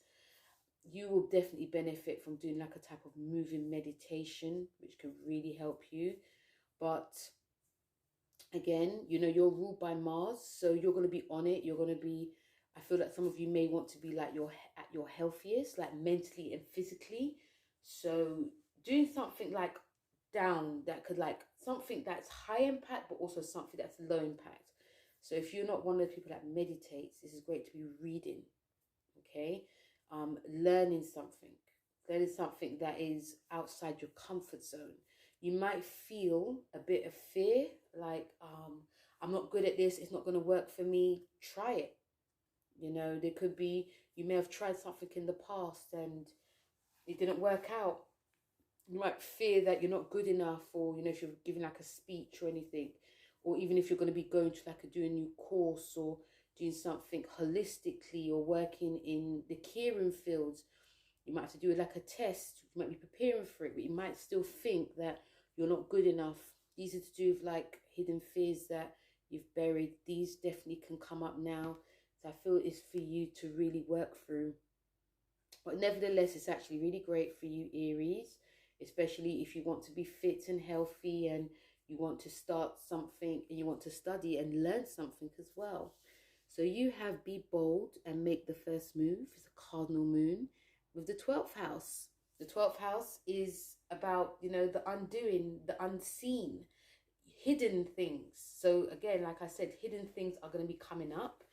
You will definitely benefit from doing like a type of moving meditation, which can really help you. But again, you know, you're ruled by Mars, so you're going to be on it. You're going to be, I feel like some of you may want to be like at your healthiest, like mentally and physically. So doing something like down that could like something that's high impact but also something that's low impact. So if you're not one of the people that meditates, this is great to be reading. Okay, learning something that is outside your comfort zone. You might feel a bit of fear, like I'm not good at this, it's not going to work for me. Try it. You know, there could be, you may have tried something in the past and it didn't work out. You might fear that you're not good enough, or you know, if you're giving like a speech or anything, or even if you're going to be going to like do a new course or doing something holistically or working in the caring fields, you might have to do like a test. You might be preparing for it, but you might still think that you're not good enough. These are to do with like hidden fears that you've buried. These definitely can come up now. So I feel it's for you to really work through. But nevertheless, it's actually really great for you, Aries, especially if you want to be fit and healthy and you want to start something and you want to study and learn something as well. So you have be bold and make the first move. It's a cardinal moon with the 12th house. The 12th house is about, you know, the undoing, the unseen, hidden things. So again, like I said, hidden things are going to be coming up.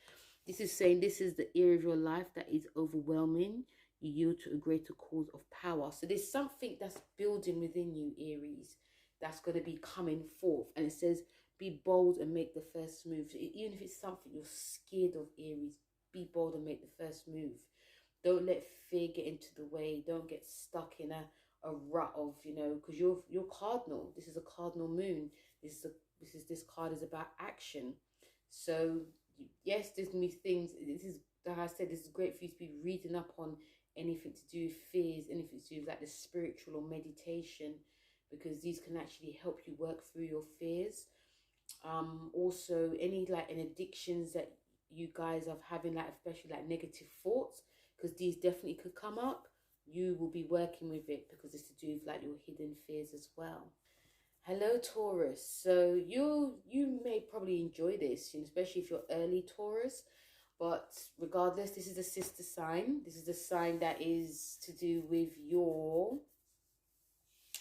This is saying this is the area of your life that is overwhelming. You yield to a greater cause of power. So there's something that's building within you, Aries, that's going to be coming forth. And it says, be bold and make the first move. So even if it's something you're scared of, Aries, be bold and make the first move. Don't let fear get into the way. Don't get stuck in a rut of, you know, because you're cardinal. This is a cardinal moon. This card is about action. So yes, there's gonna be things. This is, like I said, this is great for you to be reading up on anything to do with fears, anything to do with like the spiritual or meditation, because these can actually help you work through your fears. Also any like an addictions that you guys are having, like especially like negative thoughts, because these definitely could come up. You will be working with it because it's to do with like your hidden fears as well. Hello, Taurus. So you may probably enjoy this, especially if you're early Taurus. But regardless, this is a sister sign. This is a sign that is to do with your,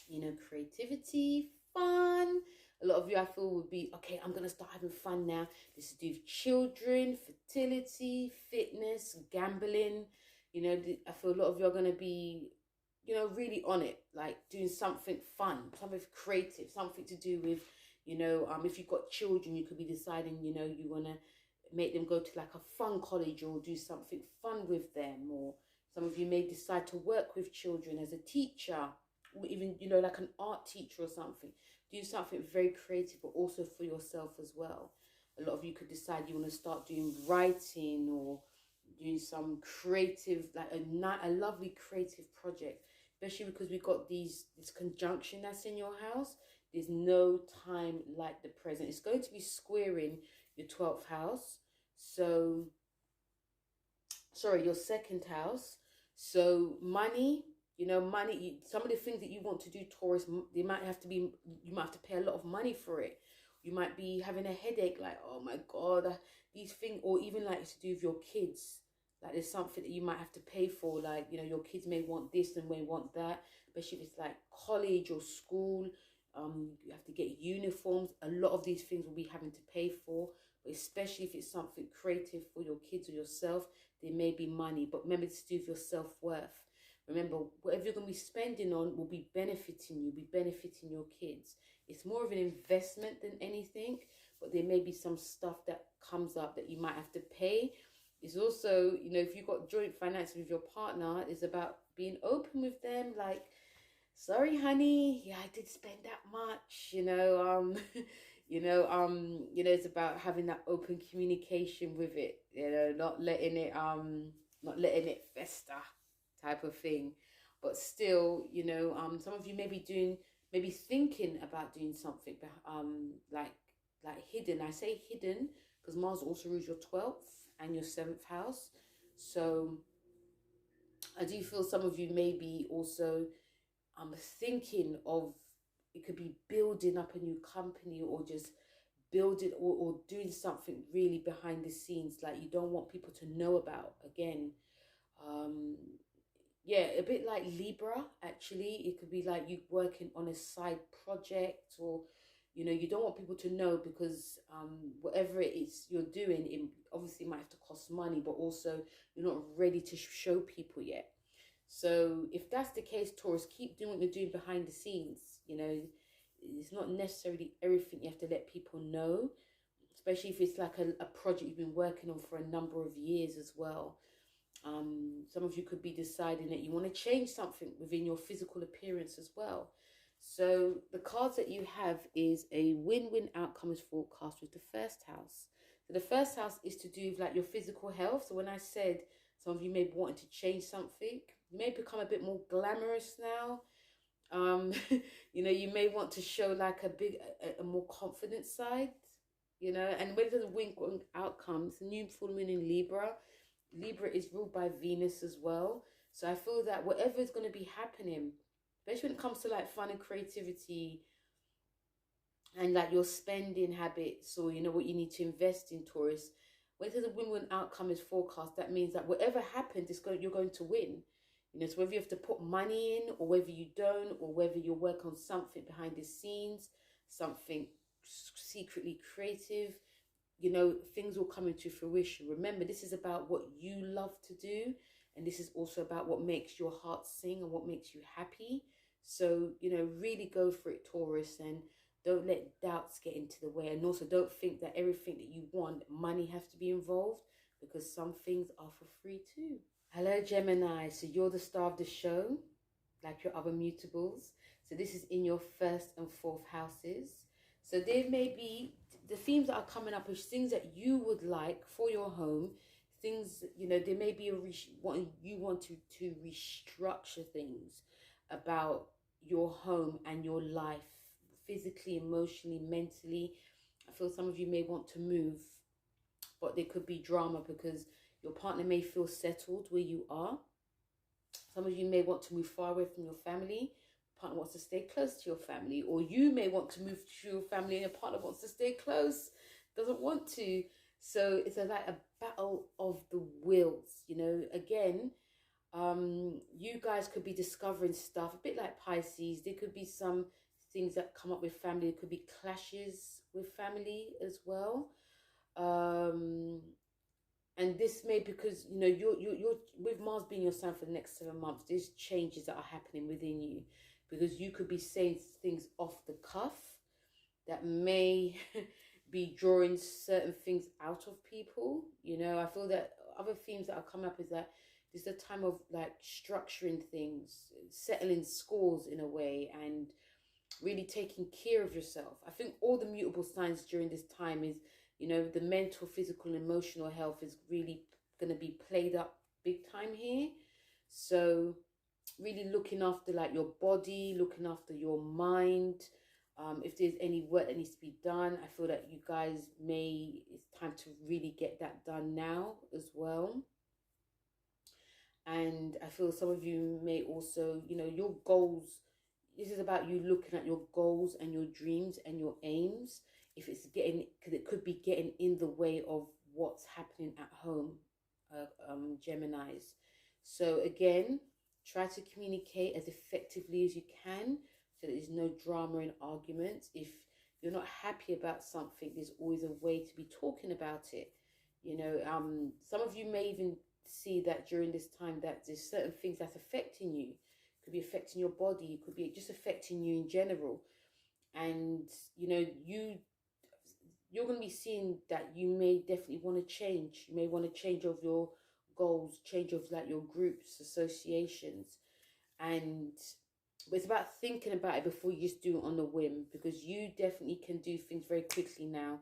you know, creativity, fun. A lot of you, I feel, would be, okay, I'm going to start having fun now. This is to do with children, fertility, fitness, gambling. You know, I feel a lot of you are going to be, you know, really on it, like doing something fun, something creative, something to do with, you know, if you've got children, you could be deciding, you know, you want to make them go to like a fun college or do something fun with them. Or some of you may decide to work with children as a teacher, or even, you know, like an art teacher or something. Do something very creative, but also for yourself as well. A lot of you could decide you want to start doing writing or doing some creative, like a lovely creative project, especially because we've got this conjunction that's in your house. There's no time like the present. It's going to be squaring your 12th house. So, sorry, your second house. So money, you know, money, some of the things that you want to do, Taurus, you might have to pay a lot of money for it. You might be having a headache, like, oh my God, these things, or even like to do with your kids. Like there's something that you might have to pay for, like, you know, your kids may want this and may want that, especially if it's like college or school. You have to get uniforms. A lot of these things will be having to pay for, but especially if it's something creative for your kids or yourself, there may be money. But remember to do with your self-worth. Remember, whatever you're going to be spending on will be benefiting you, be benefiting your kids. It's more of an investment than anything, but there may be some stuff that comes up that you might have to pay. It's also, you know, if you've got joint finances with your partner, it's about being open with them, like, sorry, honey, yeah, I did spend that much, you know, it's about having that open communication with it, you know, not letting it fester type of thing. But still, you know, some of you may be thinking about doing something, like hidden. I say hidden because Mars also rules your 12th and your 7th house. So I do feel some of you may be also thinking of, it could be building up a new company or just building or doing something really behind the scenes, like you don't want people to know about. Again, Yeah, a bit like Libra, actually. It could be like you working on a side project, or, you don't want people to know because whatever it is you're doing, it obviously might have to cost money, but also you're not ready to show people yet. So if that's the case, Taurus, keep doing what you're doing behind the scenes. It's not necessarily everything you have to let people know, especially if it's like a project you've been working on for a number of years as well. Some of you could be deciding that you want to change something within your physical appearance as well. So the cards that you have is a win-win outcome is forecast with the first house. So the first house is to do with like your physical health. So when I said some of you may be wanting to change something, you may become a bit more glamorous now. You may want to show like a more confident side, and when there's a win-win outcome, it's a new full moon in Libra. Libra is ruled by Venus as well. So I feel that whatever is going to be happening, especially when it comes to like fun and creativity and like your spending habits, or what you need to invest in, Taurus, when there's a win-win outcome is forecast, that means that whatever happens, you're going to win. So whether you have to put money in or whether you don't, or whether you work on something behind the scenes, something secretly creative, things will come into fruition. Remember, this is about what you love to do. And this is also about what makes your heart sing and what makes you happy. So, really go for it, Taurus, and don't let doubts get into the way. And also don't think that everything that you want, money has to be involved, because some things are for free too. Hello, Gemini. So you're the star of the show, like your other mutables. So this is in your first and fourth houses. So there may be, the themes that are coming up is things that you would like for your home. Things, there may be you want to restructure things about your home and your life, physically, emotionally, mentally. I feel some of you may want to move, but there could be drama because your partner may feel settled where you are. Some of you may want to move far away from your family. Partner wants to stay close to your family, or you may want to move to your family and your partner wants to stay close, doesn't want to. So it's like a battle of the wills. Again, you guys could be discovering stuff a bit like Pisces. There could be some things that come up with family. There could be clashes with family as well. And this may, because you're with Mars being your sign for the next 7 months, there's changes that are happening within you, because you could be saying things off the cuff that may be drawing certain things out of people. I feel that other themes that are coming up is that this is a time of like structuring things, settling scores in a way, and really taking care of yourself. I think all the mutable signs during this time is, the mental, physical, and emotional health is really going to be played up big time here. So really looking after like your body, looking after your mind. If there's any work that needs to be done, I feel that you guys it's time to really get that done now as well. And I feel some of you may also, your goals, this is about you looking at your goals and your dreams and your aims. If it's because it could be getting in the way of what's happening at home, Geminis. So again, try to communicate as effectively as you can so that there's no drama and arguments. If you're not happy about something, there's always a way to be talking about it. Some of you may even see that during this time that there's certain things that's affecting you. It could be affecting your body, it could be just affecting you in general. And you're going to be seeing that you may definitely want to change. You may want to change of your goals, change of like your groups, associations. But it's about thinking about it before you just do it on the whim, because you definitely can do things very quickly now,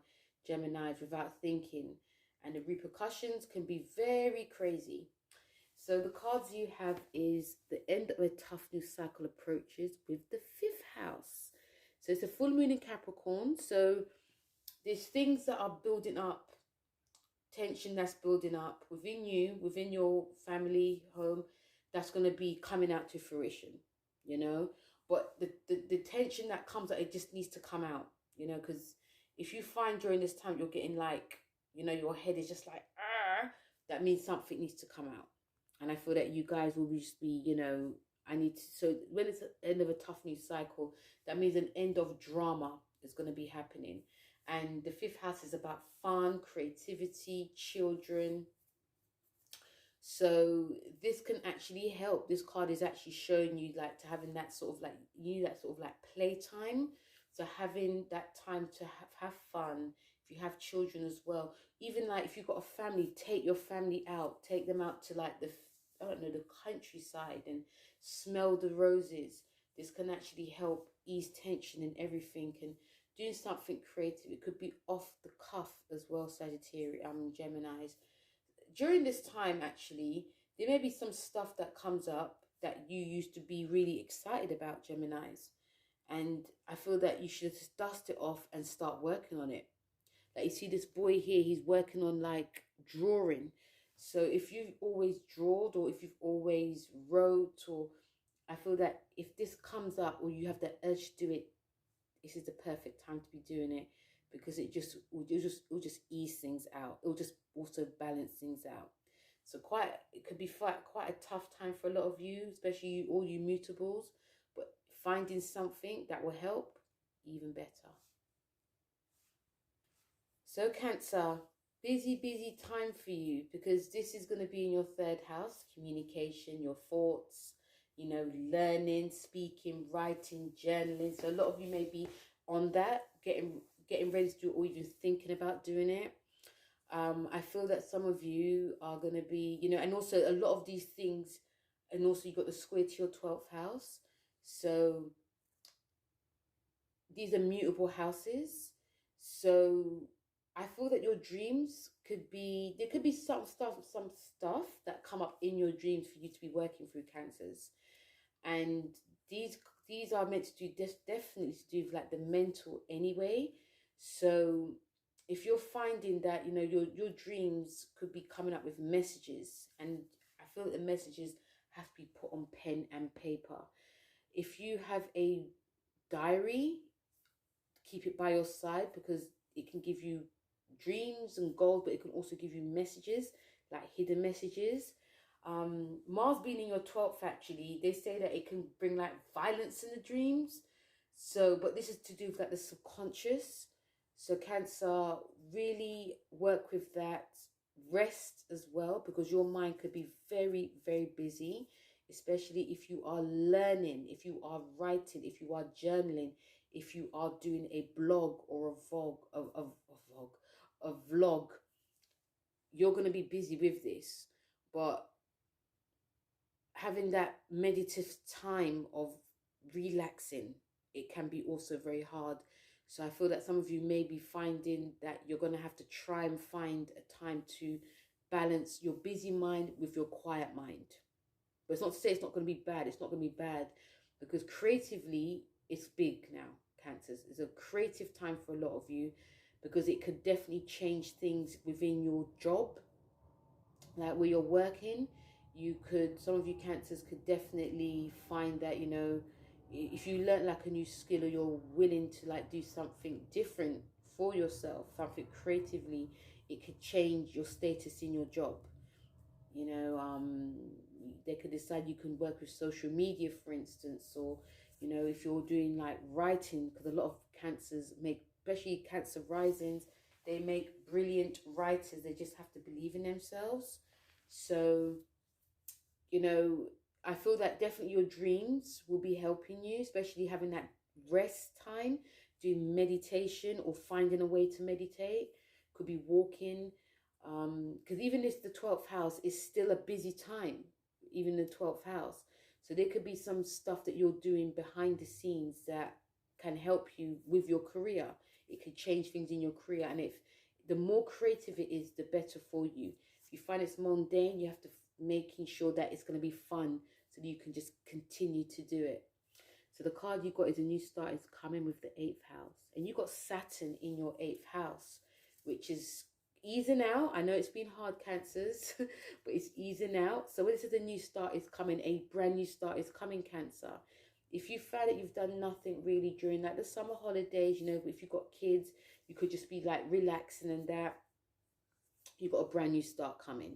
Gemini, without thinking. And the repercussions can be very crazy. So the cards you have is the end of a tough new cycle approaches with the 5th house. So it's a full moon in Capricorn. So there's things that are building up, tension that's building up within you, within your family, home, that's going to be coming out to fruition, But the tension that comes out, it just needs to come out, because if you find during this time you're getting like, your head is just like, that means something needs to come out. And I feel that you guys will just be, you know, so when it's the end of a tough news cycle, that means an end of drama is going to be happening. And the fifth house is about fun, creativity, children. So this can actually help. This card is actually showing you like to having that sort of like, that sort of like playtime. So having that time to have fun. If you have children as well, even like if you've got a family, take your family out, take them out to like I don't know, the countryside and smell the roses. This can actually help ease tension and everything, and doing something creative. It could be off the cuff as well, Sagittarius, Geminis. During this time, actually, there may be some stuff that comes up that you used to be really excited about, Geminis. And I feel that you should just dust it off and start working on it. Like you see this boy here, he's working on like drawing. So if you've always drawed, or if you've always wrote, or I feel that if this comes up or you have the urge to do it, this is the perfect time to be doing it, because it will just ease things out. It'll just also balance things out. So it could be quite a tough time for a lot of you, especially all you mutables, but finding something that will help, even better. So Cancer, busy time for you, because this is going to be in your third house, communication, your thoughts, you know, learning, speaking, writing, journaling. So a lot of you may be on that, getting ready to do it, or even thinking about doing it. I feel that some of you are going to be, you know, and also a lot of these things, and also you've got the square to your 12th house. So these are mutable houses. So I feel that your dreams there could be some stuff that come up in your dreams for you to be working through, Cancers. And these are meant to do definitely to do with like the mental anyway. So if you're finding that, you know, your dreams could be coming up with messages, and I feel that the messages have to be put on pen and paper. If you have a diary, keep it by your side, because it can give you dreams and goals, but it can also give you messages, like hidden messages. Mars being in your 12th, actually, they say that it can bring like violence in the dreams. So, but this is to do with like the subconscious. So Cancer, really work with that. Rest as well, because your mind could be very busy, especially if you are learning, if you are writing, if you are journaling, if you are doing a blog or a vlog. You're going to be busy with this, but having that meditative time of relaxing, it can be also very hard. So I feel that some of you may be finding that you're going to have to try and find a time to balance your busy mind with your quiet mind. But it's not to say it's not going to be bad. It's not going to be bad, because creatively, it's big now, Cancers. It's a creative time for a lot of you, because it could definitely change things within your job, like where you're working. Some of you Cancers could definitely find that, you know, if you learn like a new skill, or you're willing to like do something different for yourself, something creatively, it could change your status in your job. You know, they could decide you can work with social media, for instance, or, you know, if you're doing like writing, because a lot of Cancers make, especially Cancer risings, they make brilliant writers. They just have to believe in themselves. So, you know, I feel that definitely your dreams will be helping you, especially having that rest time, doing meditation or finding a way to meditate. Could be walking, because even if the 12th house is still a busy time, even the 12th house. So there could be some stuff that you're doing behind the scenes that can help you with your career. It could change things in your career, and if the more creative it is, the better for you. If you find it's mundane, you have to making sure that it's going to be fun, so that you can just continue to do it. So the card you got is a new start is coming with the 8th house, and you got Saturn in your 8th house, which is easing out. I know it's been hard, Cancers, but it's easing out. So when it says a new start is coming, a brand new start is coming, Cancer. If you found that you've done nothing really during like the summer holidays, you know, if you've got kids, you could just be like relaxing and that. You've got a brand new start coming.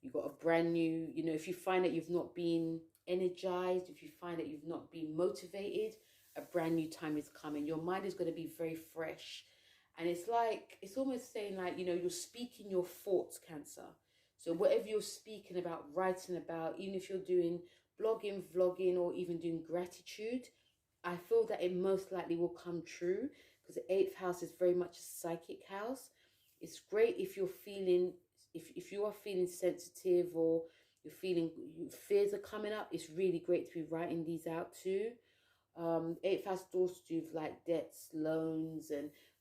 You've got a brand new, you know, if you find that you've not been energized, if you find that you've not been motivated, a brand new time is coming. Your mind is going to be very fresh. And it's like, it's almost saying like, you know, you're speaking your thoughts, Cancer. So whatever you're speaking about, writing about, even if you're doing blogging, vlogging, or even doing gratitude, I feel that it most likely will come true, because the 8th house is very much a psychic house. It's great if you're feeling, if you are feeling sensitive, or you're feeling fears are coming up. It's really great to be writing these out too. 8th house doors to do with like debts, loans,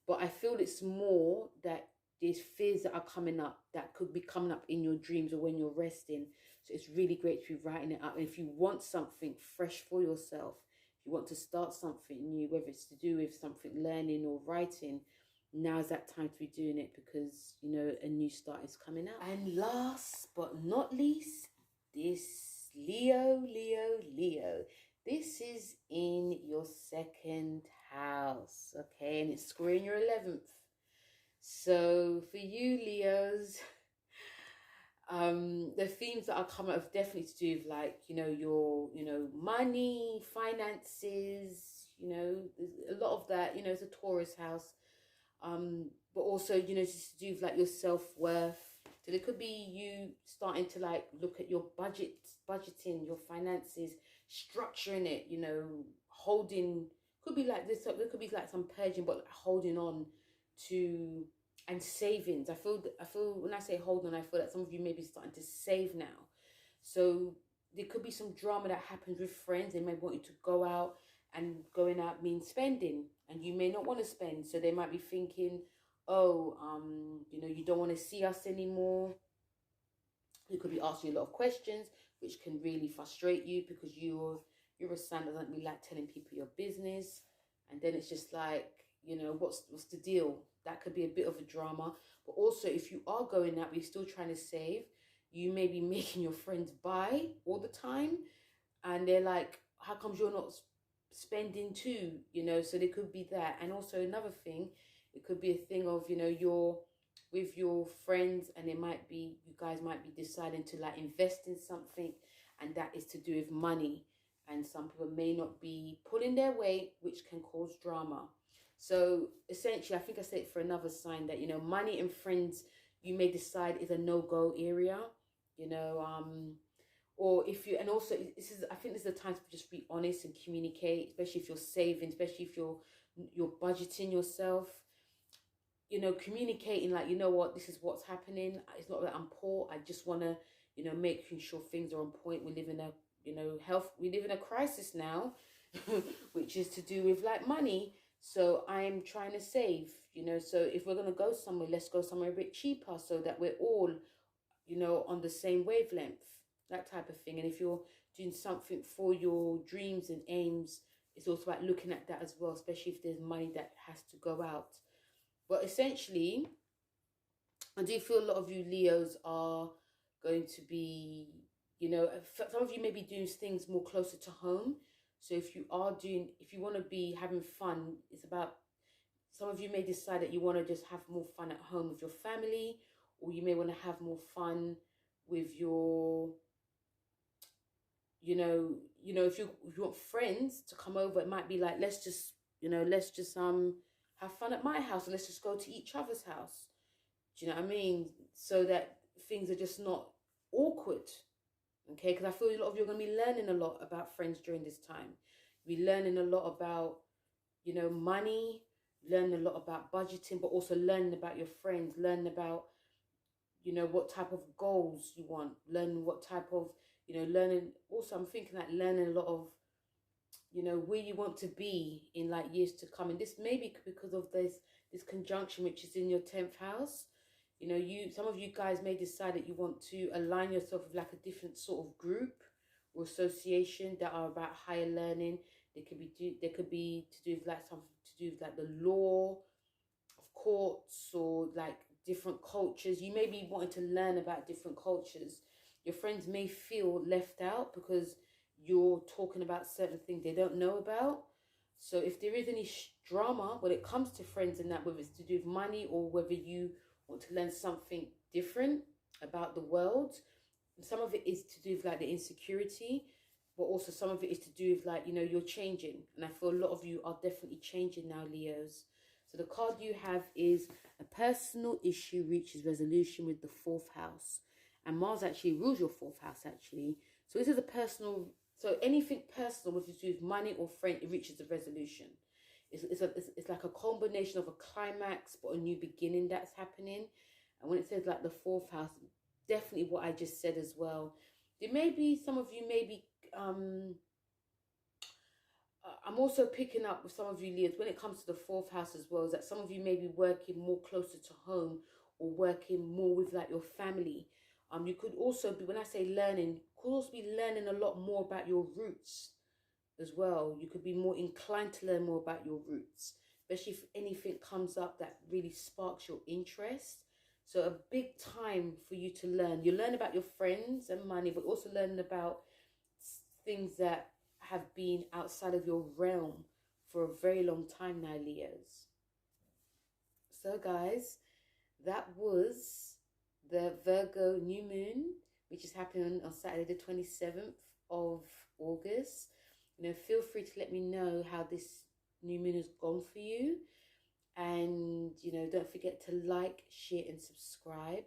but I feel it's more that there's fears that are coming up, that could be coming up in your dreams or when you're resting. So it's really great to be writing it up. And if you want something fresh for yourself, if you want to start something new, whether it's to do with something learning or writing, now's that time to be doing it, because, you know, a new start is coming out. And last but not least, this Leo. This is in your 2nd house, okay? And it's squaring your 11th. So for you, Leos, the themes that are coming up definitely to do with, like, you know, your, you know, money, finances, you know, there's a lot of that, you know, it's a Taurus house. But also, you know, just to do with like your self-worth. So there could be you starting to like look at your budgeting, your finances, structuring it, you know, holding, could be like this, there could be like some purging, but like holding on to, and savings. I feel when I say hold on, I feel that some of you may be starting to save now. So there could be some drama that happens with friends. They may want you to go out, and going out means spending, and you may not want to spend. So they might be thinking, oh, you know, you don't want to see us anymore. You could be asking a lot of questions, which can really frustrate you, because you're a sign that doesn't really like telling people your business. And then it's just like, you know, what's the deal? That could be a bit of a drama. But also, if you are going out, but you're still trying to save, you may be making your friends buy all the time. And they're like, how comes you're not spending too? You know, so there could be that. And also another thing, it could be a thing of, you know, you're with your friends, and it might be, you guys might be deciding to like invest in something, and that is to do with money. And some people may not be pulling their weight, which can cause drama. So essentially, I think I said it for another sign that, you know, money and friends, you may decide is a no-go area, you know, or if you, and also this is, I think this is the time to just be honest and communicate, especially if you're saving, especially if you're budgeting yourself, you know, communicating like, you know what, this is what's happening. It's not that I'm poor. I just want to, you know, making sure things are on point. We live in a, you know, we live in a crisis now, which is to do with like money. So I'm trying to save, you know, so if we're going to go somewhere, let's go somewhere a bit cheaper, so that we're all, you know, on the same wavelength, that type of thing. And if you're doing something for your dreams and aims, it's also about looking at that as well, especially if there's money that has to go out. But essentially, I do feel a lot of you Leos are going to be, you know, some of you may be doing things more closer to home. So if you are doing, if you want to be having fun, it's about, some of you may decide that you want to just have more fun at home with your family, or you may want to have more fun with your, you know, if you want friends to come over, it might be like, let's just have fun at my house, and let's just go to each other's house. Do you know what I mean? So that things are just not awkward. Okay, because I feel a lot of you are going to be learning a lot about friends during this time. You'll be learning a lot about, you know, money, learning a lot about budgeting, but also learning about your friends, learning about, you know, what type of goals you want, learning what type of, you know, learning. Also, I'm thinking like learning a lot of, you know, where you want to be in like years to come. And this may be because of this conjunction, which is in your 10th house. You know, some of you guys may decide that you want to align yourself with like a different sort of group or association that are about higher learning. They could be to do with like something to do with like the law of courts, or like different cultures. You may be wanting to learn about different cultures. Your friends may feel left out because you're talking about certain things they don't know about. So if there is any drama when it comes to friends and that, whether it's to do with money or whether you want to learn something different about the world, some of it is to do with like the insecurity, but also some of it is to do with like, you know, you're changing. And I feel a lot of you are definitely changing now, Leos. So the card you have is a personal issue reaches resolution with the 4th house. And Mars actually rules your 4th house, actually. So this is a personal, so anything personal with to do with money or friend, it reaches a resolution. It's like a combination of a climax, but a new beginning that's happening. And when it says like the 4th house, definitely what I just said as well. There may be, some of you may be, I'm also picking up with some of you Leos when it comes to the 4th house as well, is that some of you may be working more closer to home or working more with like your family. You could also be, when I say learning, could also be learning a lot more about your roots as well. You could be more inclined to learn more about your roots, especially if anything comes up that really sparks your interest. So a big time for you to learn. You learn about your friends and money, but also learning about things that have been outside of your realm for a very long time now, Leos. So guys, that was the Virgo new moon, which is happening on Saturday the 27th of August. You know, feel free to let me know how this new moon has gone for you. And, you know, don't forget to like, share and subscribe.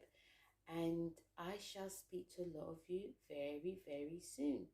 And I shall speak to a lot of you very, very soon.